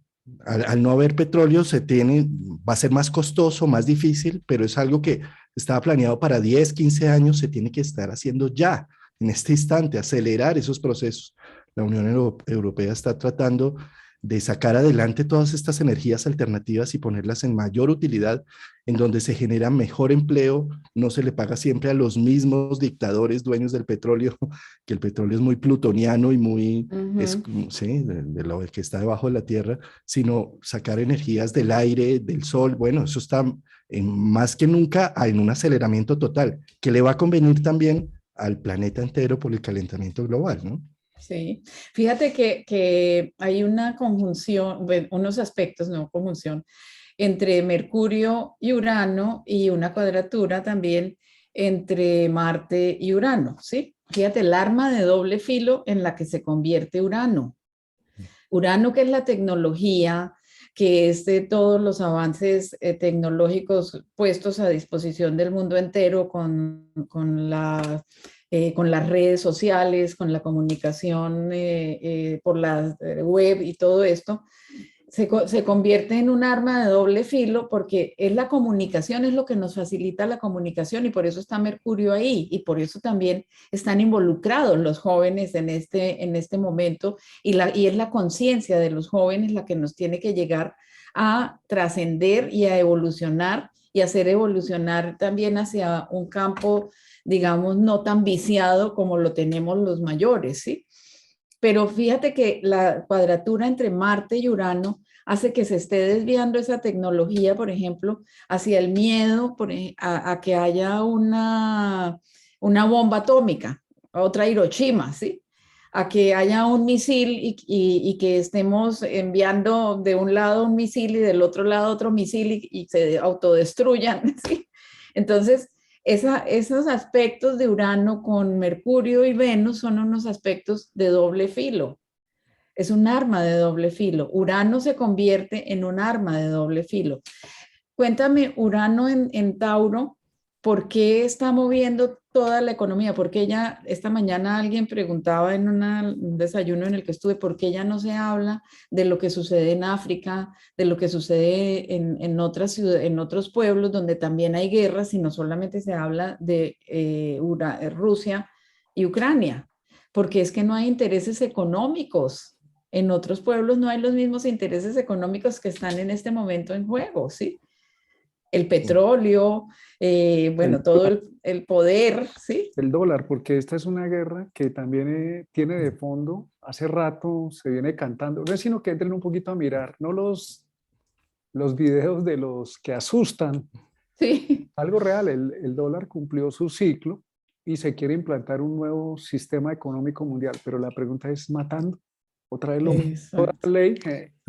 al no haber petróleo va a ser más costoso, más difícil, pero es algo que estaba planeado para 10, 15 años, se tiene que estar haciendo ya, en este instante, acelerar esos procesos. La Unión Europea está tratando de sacar adelante todas estas energías alternativas y ponerlas en mayor utilidad, en donde se genera mejor empleo, no se le paga siempre a los mismos dictadores dueños del petróleo, que el petróleo es muy plutoniano y muy, Ujú. sí, de lo que está debajo de la tierra, sino sacar energías del aire, del sol. Bueno, eso está más que nunca en un aceleramiento total, que le va a convenir también al planeta entero por el calentamiento global, ¿no? Sí, fíjate que hay una conjunción, bueno, unos aspectos, no conjunción, entre Mercurio y Urano y una cuadratura también entre Marte y Urano, ¿sí? Fíjate, el arma de doble filo en la que se convierte Urano. Urano, que es la tecnología, que es de todos los avances tecnológicos puestos a disposición del mundo entero con las redes sociales, con la comunicación por la web y todo esto, se convierte en un arma de doble filo porque es la comunicación, es lo que nos facilita la comunicación y por eso está Mercurio ahí y por eso también están involucrados los jóvenes en este momento y es la conciencia de los jóvenes la que nos tiene que llegar a trascender y a evolucionar y hacer evolucionar también hacia un campo, digamos, no tan viciado como lo tenemos los mayores, ¿sí? Pero fíjate que la cuadratura entre Marte y Urano hace que se esté desviando esa tecnología, por ejemplo, hacia el miedo a que haya una bomba atómica, otra Hiroshima, ¿sí? A que haya un misil y que estemos enviando de un lado un misil y del otro lado otro misil y se autodestruyan, ¿sí? Entonces, esos aspectos de Urano con Mercurio y Venus son unos aspectos de doble filo. Es un arma de doble filo. Urano se convierte en un arma de doble filo. Cuéntame, Urano en Tauro, ¿por qué está moviendo toda la economía? ¿Por qué ya esta mañana alguien preguntaba en un desayuno en el que estuve, por qué ya no se habla de lo que sucede en África, de lo que sucede en otras ciudades, en otros pueblos donde también hay guerras, sino solamente se habla de Rusia y Ucrania? Porque es que no hay intereses económicos. En otros pueblos no hay los mismos intereses económicos que están en este momento en juego, ¿sí? El petróleo, El bueno, todo el poder, ¿sí? El dólar, porque esta es una guerra que también tiene de fondo, hace rato se viene cantando, no es sino que entren un poquito a mirar, no los videos de los que asustan, Sí, algo real, el dólar cumplió su ciclo y se quiere implantar un nuevo sistema económico mundial, pero la pregunta es matando, otra vez toda exacto. ley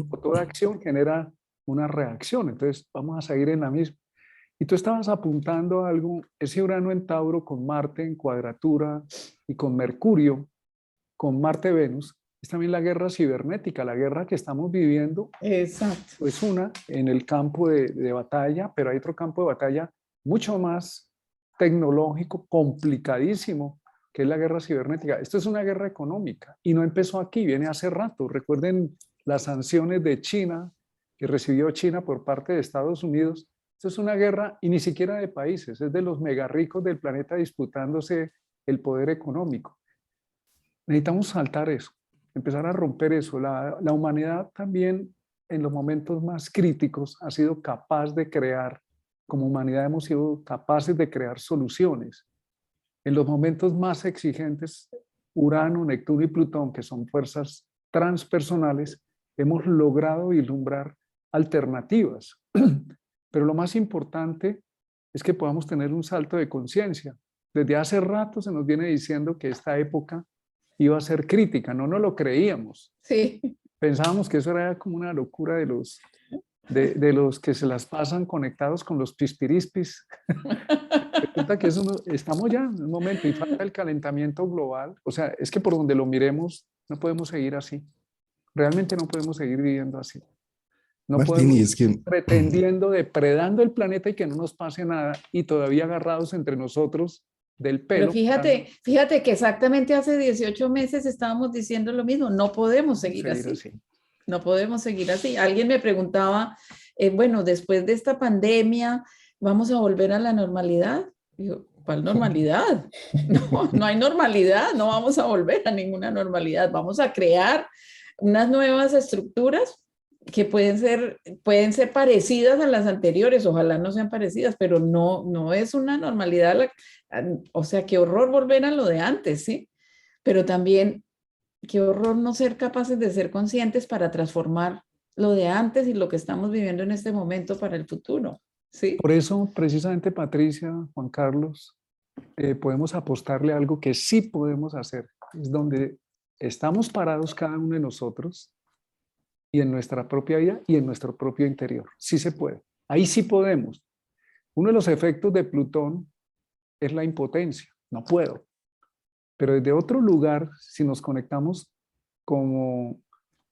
o toda acción genera una reacción, entonces vamos a seguir en la misma. Y tú estabas apuntando a algo, ese Urano en Tauro con Marte en cuadratura y con Mercurio, con Marte-Venus, es también la guerra cibernética, la guerra que estamos viviendo, Exacto. es una en el campo de batalla, pero hay otro campo de batalla mucho más tecnológico, complicadísimo, que es la guerra cibernética. Esto es una guerra económica y no empezó aquí, viene hace rato. Recuerden las sanciones de China, que recibió China por parte de Estados Unidos. Esto es una guerra y ni siquiera de países, es de los mega ricos del planeta disputándose el poder económico. Necesitamos saltar eso, empezar a romper eso. La humanidad también en los momentos más críticos ha sido capaz de crear, como humanidad hemos sido capaces de crear soluciones. En los momentos más exigentes, Urano, Neptuno y Plutón, que son fuerzas transpersonales, hemos logrado vislumbrar alternativas. Pero lo más importante es que podamos tener un salto de conciencia. Desde hace rato se nos viene diciendo que esta época iba a ser crítica, no nos lo creíamos. Sí, Pensábamos que eso era como una locura de los que se las pasan conectados con los pispirispis. Resulta que eso estamos ya en un momento y falta el calentamiento global. O sea, es que por donde lo miremos, no podemos seguir así. Realmente no podemos seguir viviendo así. No Martín, podemos y es que pretendiendo, depredando el planeta y que no nos pase nada y todavía agarrados entre nosotros del pero pelo. fíjate que exactamente hace 18 meses estábamos diciendo lo mismo, no podemos seguir Seguir así, así. no podemos seguir así. Alguien me preguntaba, bueno, después de esta pandemia, ¿vamos a volver a la normalidad? Digo, ¿cuál normalidad? No, no hay normalidad, no vamos a volver a ninguna normalidad, vamos a crear unas nuevas estructuras que pueden ser parecidas a las anteriores, ojalá no sean parecidas, pero no, no es una normalidad, o sea, qué horror volver a lo de antes, ¿sí? Pero también qué horror no ser capaces de ser conscientes para transformar lo de antes y lo que estamos viviendo en este momento para el futuro, ¿sí? Por eso, precisamente, Patricia, Juan Carlos, podemos apostarle a algo que sí podemos hacer. Es donde estamos parados cada uno de nosotros y en nuestra propia vida y en nuestro propio interior. Sí se puede. Ahí sí podemos. Uno de los efectos de Plutón es la impotencia. No puedo. Pero desde otro lugar, si nos conectamos como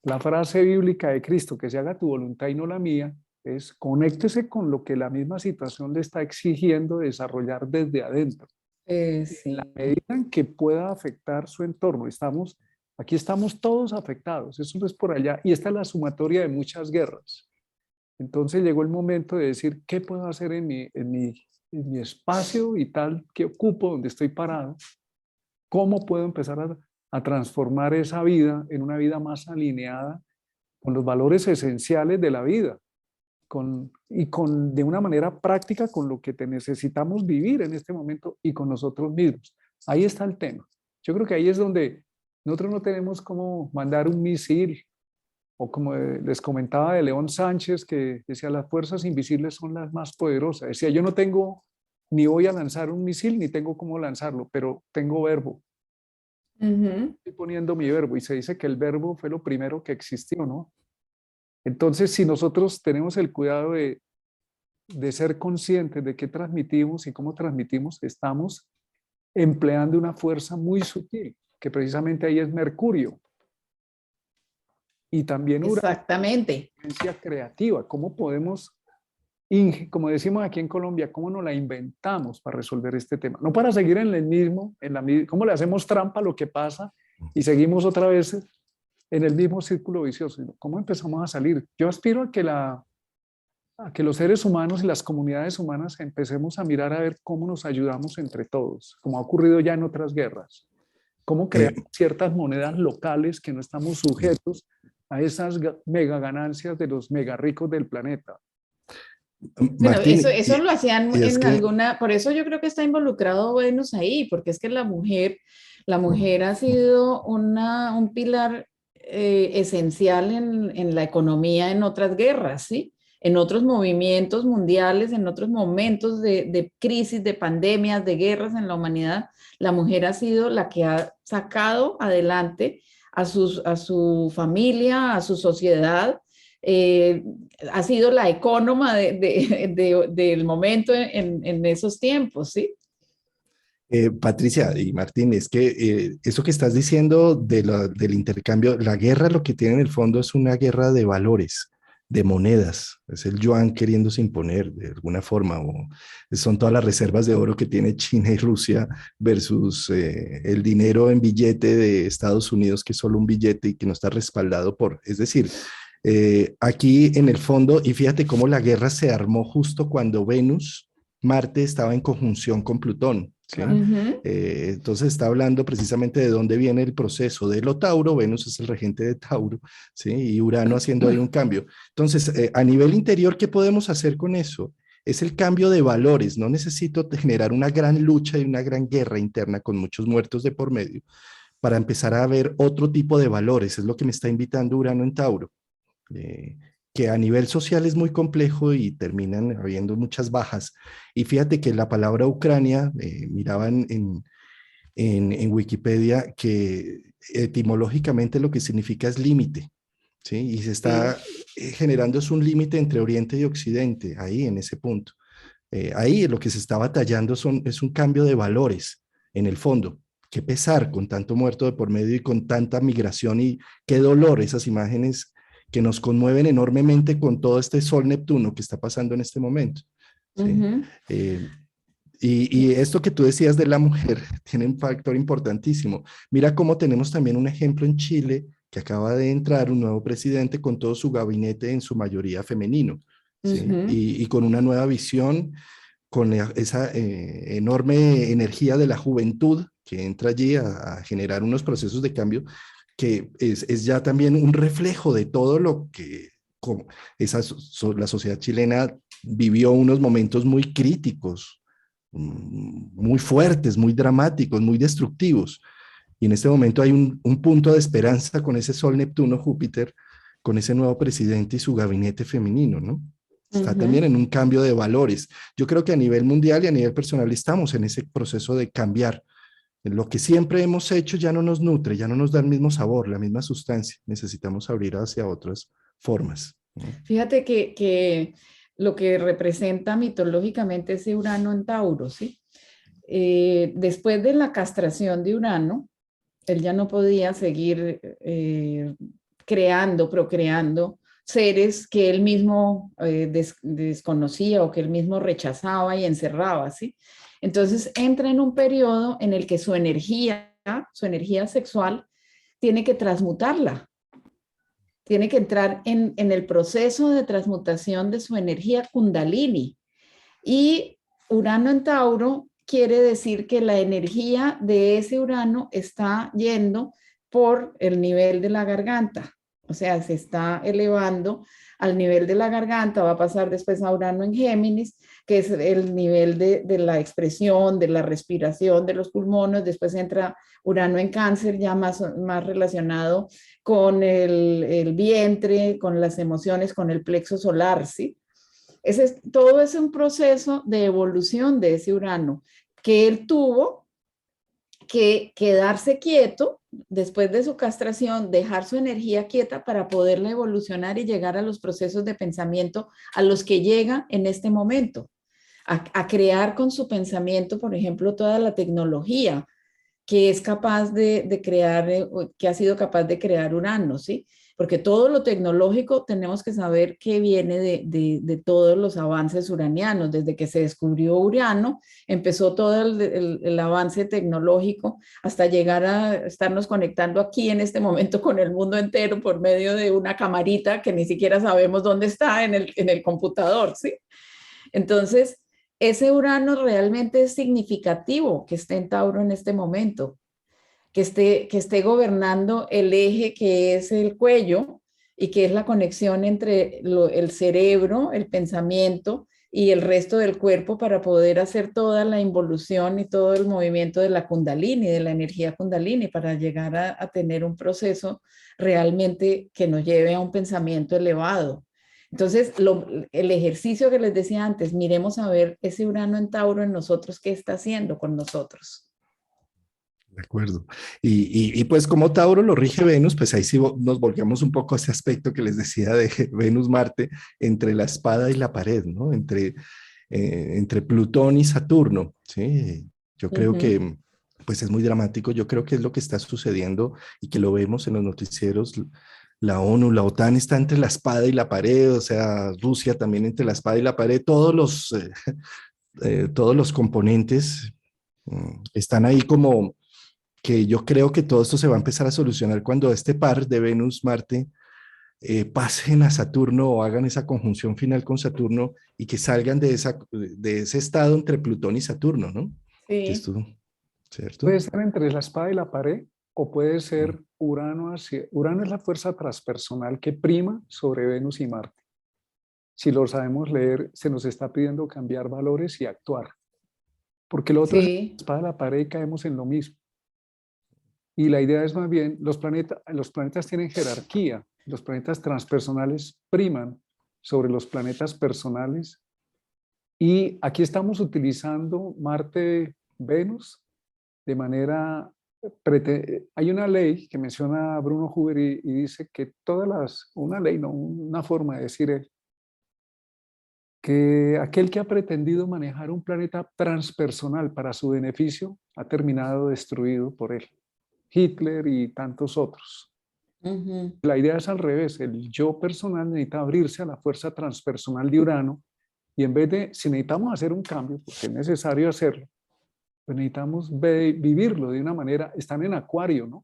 la frase bíblica de Cristo, que se haga tu voluntad y no la mía, es conéctese con lo que la misma situación le está exigiendo desarrollar desde adentro. En la Sí. medida en que pueda afectar su entorno, aquí estamos todos afectados, eso no es por allá, y esta es la sumatoria de muchas guerras. Entonces llegó el momento de decir, ¿qué puedo hacer en mi espacio vital que ocupo, donde estoy parado? ¿Cómo puedo empezar a transformar esa vida en una vida más alineada con los valores esenciales de la vida de una manera práctica con lo que necesitamos vivir en este momento y con nosotros mismos? Ahí está el tema. Yo creo que ahí es donde nosotros no tenemos como mandar un misil o como les comentaba de León Sánchez, que decía, las fuerzas invisibles son las más poderosas. Decía, yo no tengo ni voy a lanzar un misil ni tengo cómo lanzarlo, pero tengo verbo. Ujú. Estoy poniendo mi verbo y se dice que el verbo fue lo primero que existió, ¿no? Entonces, si nosotros tenemos el cuidado de ser conscientes de qué transmitimos y cómo transmitimos, estamos empleando una fuerza muy sutil, que precisamente ahí es Mercurio. Y también una Exactamente. inteligencia creativa. ¿Cómo podemos como decimos aquí en Colombia, cómo nos la inventamos para resolver este tema. No para seguir en el mismo, cómo le hacemos trampa a lo que pasa y seguimos otra vez en el mismo círculo vicioso, sino cómo empezamos a salir. Yo aspiro a que los seres humanos y las comunidades humanas empecemos a mirar a ver cómo nos ayudamos entre todos, como ha ocurrido ya en otras guerras. Cómo crear Eh, ciertas monedas locales que no estamos sujetos a esas mega ganancias de los mega ricos del planeta. Bueno, Martín, eso lo hacían y es en que alguna, por eso yo creo que está involucrado Venus ahí, porque es que la mujer ha sido un pilar esencial en la economía en otras guerras, ¿sí? En otros movimientos mundiales, en otros momentos de crisis, de pandemias, de guerras en la humanidad, la mujer ha sido la que ha sacado adelante a su familia, a su sociedad. Eh, ha sido la ecónoma del momento en esos tiempos, ¿sí? Patricia y Martín, es que eso que estás diciendo del intercambio, la guerra lo que tiene en el fondo es una guerra de valores, de monedas. Es el yuan queriéndose imponer de alguna forma, o son todas las reservas de oro que tiene China y Rusia versus el dinero en billete de Estados Unidos, que es solo un billete y que no está respaldado por, es decir, aquí en el fondo, y fíjate cómo la guerra se armó justo cuando Venus, Marte estaba en conjunción con Plutón. ¿Sí? Claro. Entonces está hablando precisamente de dónde viene el proceso de lo Tauro, Venus es el regente de Tauro, ¿sí? Y Urano haciendo ahí un cambio. Entonces, a nivel interior, ¿qué podemos hacer con eso? Es el cambio de valores, no necesito generar una gran lucha y una gran guerra interna con muchos muertos de por medio para empezar a ver otro tipo de valores, es lo que me está invitando Urano en Tauro. Eh, que a nivel social es muy complejo y terminan habiendo muchas bajas. Y fíjate que la palabra Ucrania, miraban en Wikipedia que etimológicamente lo que significa es límite, ¿sí? Y se está generando es un límite entre Oriente y Occidente, ahí en ese punto. Ahí lo que se está batallando es un cambio de valores en el fondo. Qué pesar con tanto muerto de por medio y con tanta migración y qué dolor esas imágenes que nos conmueven enormemente con todo este Sol Neptuno que está pasando en este momento. ¿Sí? Ujú. Eh, y esto que tú decías de la mujer tiene un factor importantísimo. Mira cómo tenemos también un ejemplo en Chile que acaba de entrar un nuevo presidente con todo su gabinete en su mayoría femenino, ¿sí? Ujú. Y con una nueva visión, con esa enorme energía de la juventud que entra allí a generar unos procesos de cambio que es ya también un reflejo de todo lo que como la sociedad chilena vivió unos momentos muy críticos, muy fuertes, muy dramáticos, muy destructivos. Y en este momento hay un punto de esperanza con ese Sol, Neptuno, Júpiter, con ese nuevo presidente y su gabinete femenino, ¿no? Está también Ujú. en un cambio de valores. Yo creo que a nivel mundial y a nivel personal estamos en ese proceso de cambiar. Lo que siempre hemos hecho ya no nos nutre, ya no nos da el mismo sabor, la misma sustancia. Necesitamos abrir hacia otras formas, ¿no? Fíjate que lo que representa mitológicamente ese Urano en Tauro, ¿sí? Después de la castración de Urano, él ya no podía seguir creando, procreando seres que él mismo desconocía o que él mismo rechazaba y encerraba, ¿sí? Entonces entra en un periodo en el que su energía sexual, tiene que transmutarla, tiene que entrar en el proceso de transmutación de su energía kundalini. Y Urano en Tauro quiere decir que la energía de ese Urano está yendo por el nivel de la garganta, o sea, se está elevando al nivel de la garganta, va a pasar después a Urano en Géminis, que es el nivel de la expresión, de la respiración de los pulmones, después entra Urano en Cáncer, ya más relacionado con el vientre, con las emociones, con el plexo solar, ¿sí? Todo es un proceso de evolución de ese Urano, que él tuvo que quedarse quieto después de su castración, dejar su energía quieta para poderla evolucionar y llegar a los procesos de pensamiento a los que llega en este momento, a crear con su pensamiento, por ejemplo, toda la tecnología que es capaz de crear, que ha sido capaz de crear Urano, ¿sí? Porque todo lo tecnológico tenemos que saber que viene de todos los avances uranianos. Desde que se descubrió Urano, empezó todo el avance tecnológico hasta llegar a estarnos conectando aquí en este momento con el mundo entero por medio de una camarita que ni siquiera sabemos dónde está en el computador, ¿sí? Entonces, ese Urano realmente es significativo que esté en Tauro en este momento, que esté gobernando el eje que es el cuello y que es la conexión entre el cerebro, el pensamiento y el resto del cuerpo para poder hacer toda la involución y todo el movimiento de la kundalini, de la energía kundalini, para llegar a tener un proceso realmente que nos lleve a un pensamiento elevado. Entonces, el ejercicio que les decía antes, miremos a ver ese Urano en Tauro en nosotros, ¿qué está haciendo con nosotros? De acuerdo. Y pues como Tauro lo rige Venus, pues ahí sí nos volvemos un poco a ese aspecto que les decía de Venus-Marte, entre la espada y la pared, ¿no? Entre Plutón y Saturno, ¿sí? Yo creo Ujú. que pues es muy dramático, yo creo que es lo que está sucediendo y que lo vemos en los noticieros. La ONU, la OTAN está entre la espada y la pared, o sea, Rusia también entre la espada y la pared, todos los componentes están ahí como que yo creo que todo esto se va a empezar a solucionar cuando este par de Venus-Marte pasen a Saturno o hagan esa conjunción final con Saturno y que salgan de ese estado entre Plutón y Saturno, ¿no? Que Sí. esto, ¿cierto? Puede ser entre la espada y la pared o puede ser Urano hacia... Urano es la fuerza transpersonal que prima sobre Venus y Marte. Si lo sabemos leer, se nos está pidiendo cambiar valores y actuar. Porque lo otro es la Sí, espada y la pared y caemos en lo mismo. Y la idea es más bien, los planetas tienen jerarquía, los planetas transpersonales priman sobre los planetas personales. Y aquí estamos utilizando Marte-Venus de manera... Hay una ley que menciona Bruno Huber y dice que una ley, no, una forma de decir él, que aquel que ha pretendido manejar un planeta transpersonal para su beneficio ha terminado destruido por él. Hitler y tantos otros. ujú, La idea es al revés, el yo personal necesita abrirse a la fuerza transpersonal de Urano y en vez de, si necesitamos hacer un cambio, porque es necesario hacerlo, pues necesitamos vivirlo de una manera, están en Acuario, ¿no?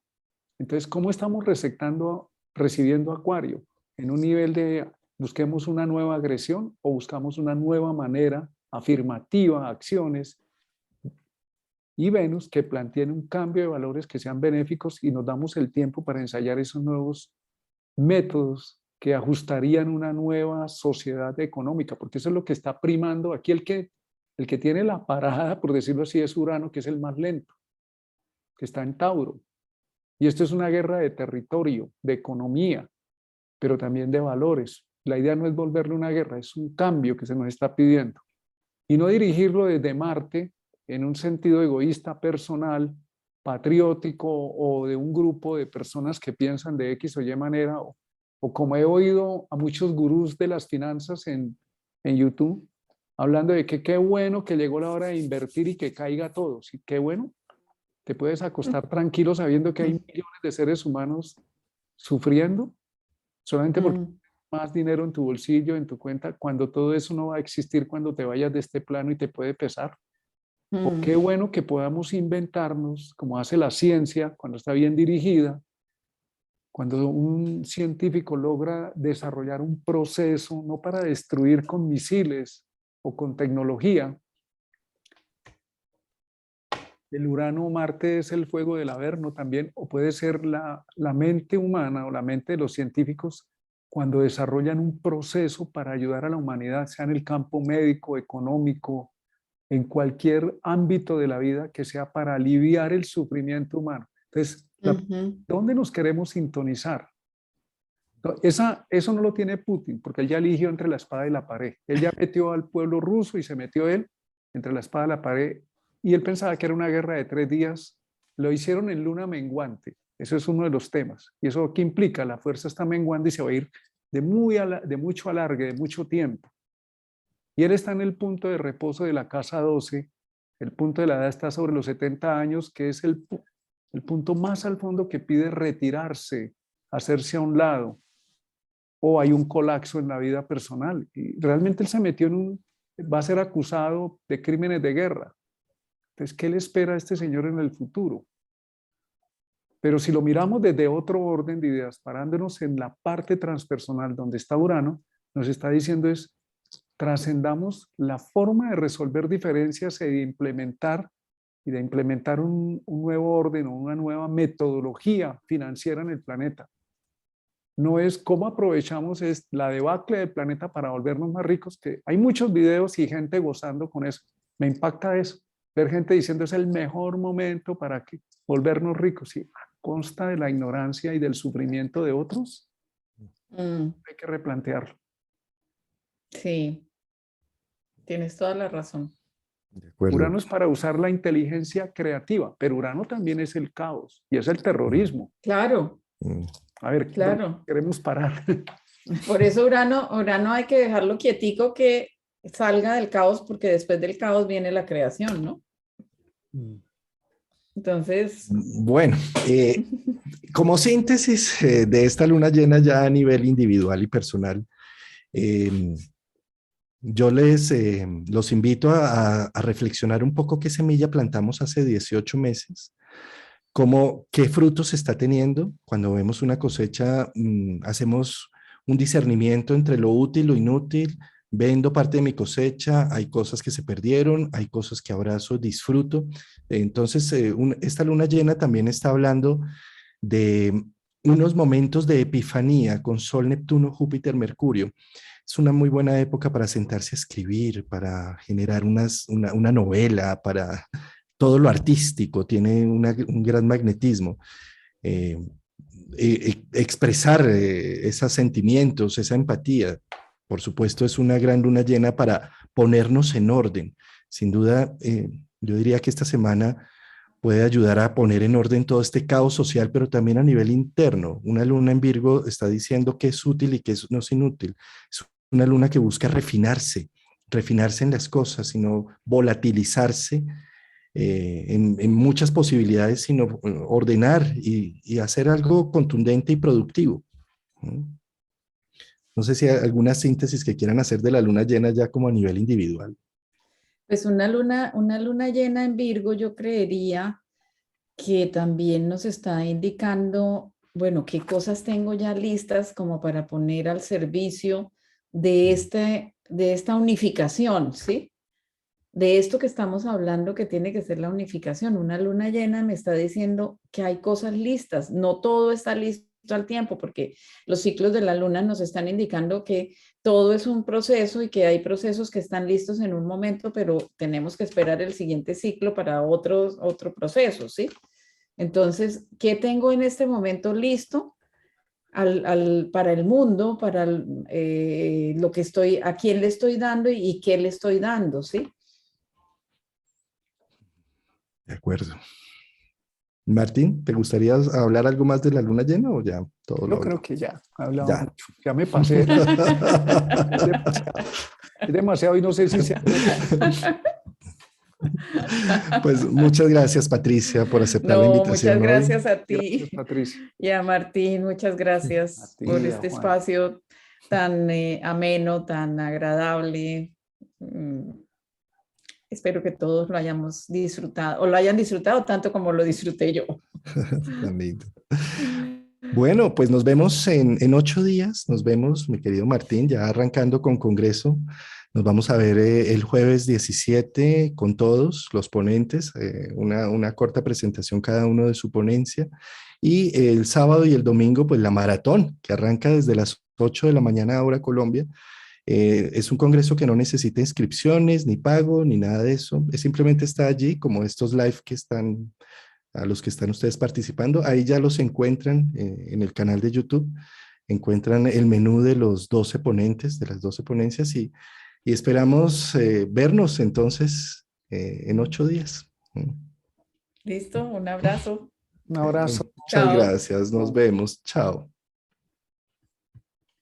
Entonces, ¿cómo estamos recibiendo Acuario? En un nivel de busquemos una nueva agresión o buscamos una nueva manera afirmativa, acciones, y Venus que planteen un cambio de valores que sean benéficos y nos damos el tiempo para ensayar esos nuevos métodos que ajustarían una nueva sociedad económica, porque eso es lo que está primando aquí el que tiene la parada, por decirlo así, es Urano, que es el más lento, que está en Tauro. Y esto es una guerra de territorio, de economía, pero también de valores. La idea no es volverle una guerra, es un cambio que se nos está pidiendo. Y no dirigirlo desde Marte en un sentido egoísta, personal, patriótico o de un grupo de personas que piensan de X o Y manera, o como he oído a muchos gurús de las finanzas en YouTube, hablando de que qué bueno que llegó la hora de invertir y que caiga todo. Sí, qué bueno, te puedes acostar tranquilo sabiendo que hay millones de seres humanos sufriendo solamente porque mm, más dinero en tu bolsillo, en tu cuenta, cuando todo eso no va a existir cuando te vayas de este plano y te puede pesar. O qué mm. bueno que podamos inventarnos, como hace la ciencia, cuando está bien dirigida, cuando un científico logra desarrollar un proceso, no para destruir con misiles o con tecnología. El Urano o Marte es el fuego del Averno también, o puede ser la mente humana o la mente de los científicos cuando desarrollan un proceso para ayudar a la humanidad, sea en el campo médico, económico, en cualquier ámbito de la vida que sea para aliviar el sufrimiento humano. Entonces, Ujú. ¿dónde nos queremos sintonizar? No, eso no lo tiene Putin, porque él ya eligió entre la espada y la pared. Él ya metió al pueblo ruso y se metió él entre la espada y la pared. Y él pensaba que era una guerra de 3 días. Lo hicieron en luna menguante. Eso es uno de los temas. ¿Y eso qué implica? La fuerza está menguando y se va a ir de mucho alargue, de mucho tiempo. Y él está en el punto de reposo de la casa 12. El punto de la edad está sobre los 70 años, que es el punto más al fondo que pide retirarse, hacerse a un lado, o hay un colapso en la vida personal. Y realmente él se metió va a ser acusado de crímenes de guerra. Entonces, ¿qué le espera a este señor en el futuro? Pero si lo miramos desde otro orden de ideas, parándonos en la parte transpersonal donde está Urano, nos está diciendo es, trascendamos la forma de resolver diferencias y de implementar un nuevo orden o una nueva metodología financiera en el planeta. No es cómo aprovechamos la debacle del planeta para volvernos más ricos, que hay muchos videos y gente gozando con eso. Me impacta eso, ver gente diciendo es el mejor momento para volvernos ricos. Y a consta de la ignorancia y del sufrimiento de otros, hay que replantearlo. Sí, tienes toda la razón. De acuerdo. Urano es para usar la inteligencia creativa, pero Urano también es el caos y es el terrorismo. Claro, A ver, claro. queremos parar. Por eso Urano hay que dejarlo quietico que salga del caos, porque después del caos viene la creación, ¿no? Entonces... Bueno, como síntesis de esta luna llena ya a nivel individual y personal, yo los invito a reflexionar un poco qué semilla plantamos hace 18 meses, qué frutos está teniendo. Cuando vemos una cosecha, hacemos un discernimiento entre lo útil, lo inútil. Vendo parte de mi cosecha, hay cosas que se perdieron, hay cosas que abrazo, disfruto. Entonces, esta luna llena también está hablando de unos momentos de epifanía con Sol, Neptuno, Júpiter, Mercurio. Es una muy buena época para sentarse a escribir, para generar una novela, para todo lo artístico, tiene un gran magnetismo. Expresar esos sentimientos, esa empatía. Por supuesto, es una gran luna llena para ponernos en orden. Sin duda, yo diría que esta semana puede ayudar a poner en orden todo este caos social, pero también a nivel interno. Una luna en Virgo está diciendo qué es útil y qué no es inútil. Es una luna que busca refinarse en las cosas, sino volatilizarse en muchas posibilidades, sino ordenar y hacer algo contundente y productivo. No sé si hay alguna síntesis que quieran hacer de la luna llena ya como a nivel individual. Pues una luna llena en Virgo, yo creería que también nos está indicando, bueno, qué cosas tengo ya listas como para poner al servicio de esta unificación, ¿sí? De esto que estamos hablando que tiene que ser la unificación. Una luna llena me está diciendo que hay cosas listas, no todo está listo al tiempo, porque los ciclos de la luna nos están indicando que todo es un proceso y que hay procesos que están listos en un momento, pero tenemos que esperar el siguiente ciclo para otro proceso, ¿sí? Entonces, ¿qué tengo en este momento listo para el mundo, para lo que a quién le estoy dando y qué le estoy dando, ¿sí? De acuerdo. Martín, ¿te gustaría hablar algo más de la luna llena o ya todo lo Yo creo que ya, he hablado ya mucho, ya me pasé. Es demasiado y no sé si sea. Pues muchas gracias, Patricia, por aceptar la No, muchas invitación hoy. gracias a ti. Gracias, Patricia. Y a Martín, muchas gracias ti, por a este Juan. espacio tan ameno, tan agradable. Espero que todos lo hayamos disfrutado o lo hayan disfrutado tanto como lo disfruté yo. Tan lindo. Bueno, pues nos vemos en 8 días. Nos vemos, mi querido Martín, ya arrancando con Congreso. Nos vamos a ver el jueves 17 con todos los ponentes, una corta presentación cada uno de su ponencia. Y el sábado y el domingo, pues la maratón, que arranca desde las 8 de la mañana hora Colombia. Es un congreso que no necesita inscripciones, ni pago, ni nada de eso. Simplemente está allí, como estos live que están, a los que están ustedes participando. Ahí ya los encuentran en el canal de YouTube. Encuentran el menú de los 12 ponentes, de las 12 ponencias y esperamos vernos entonces en 8 días. Listo, un abrazo. Un abrazo. Muchas Chao. gracias, nos vemos. Chao.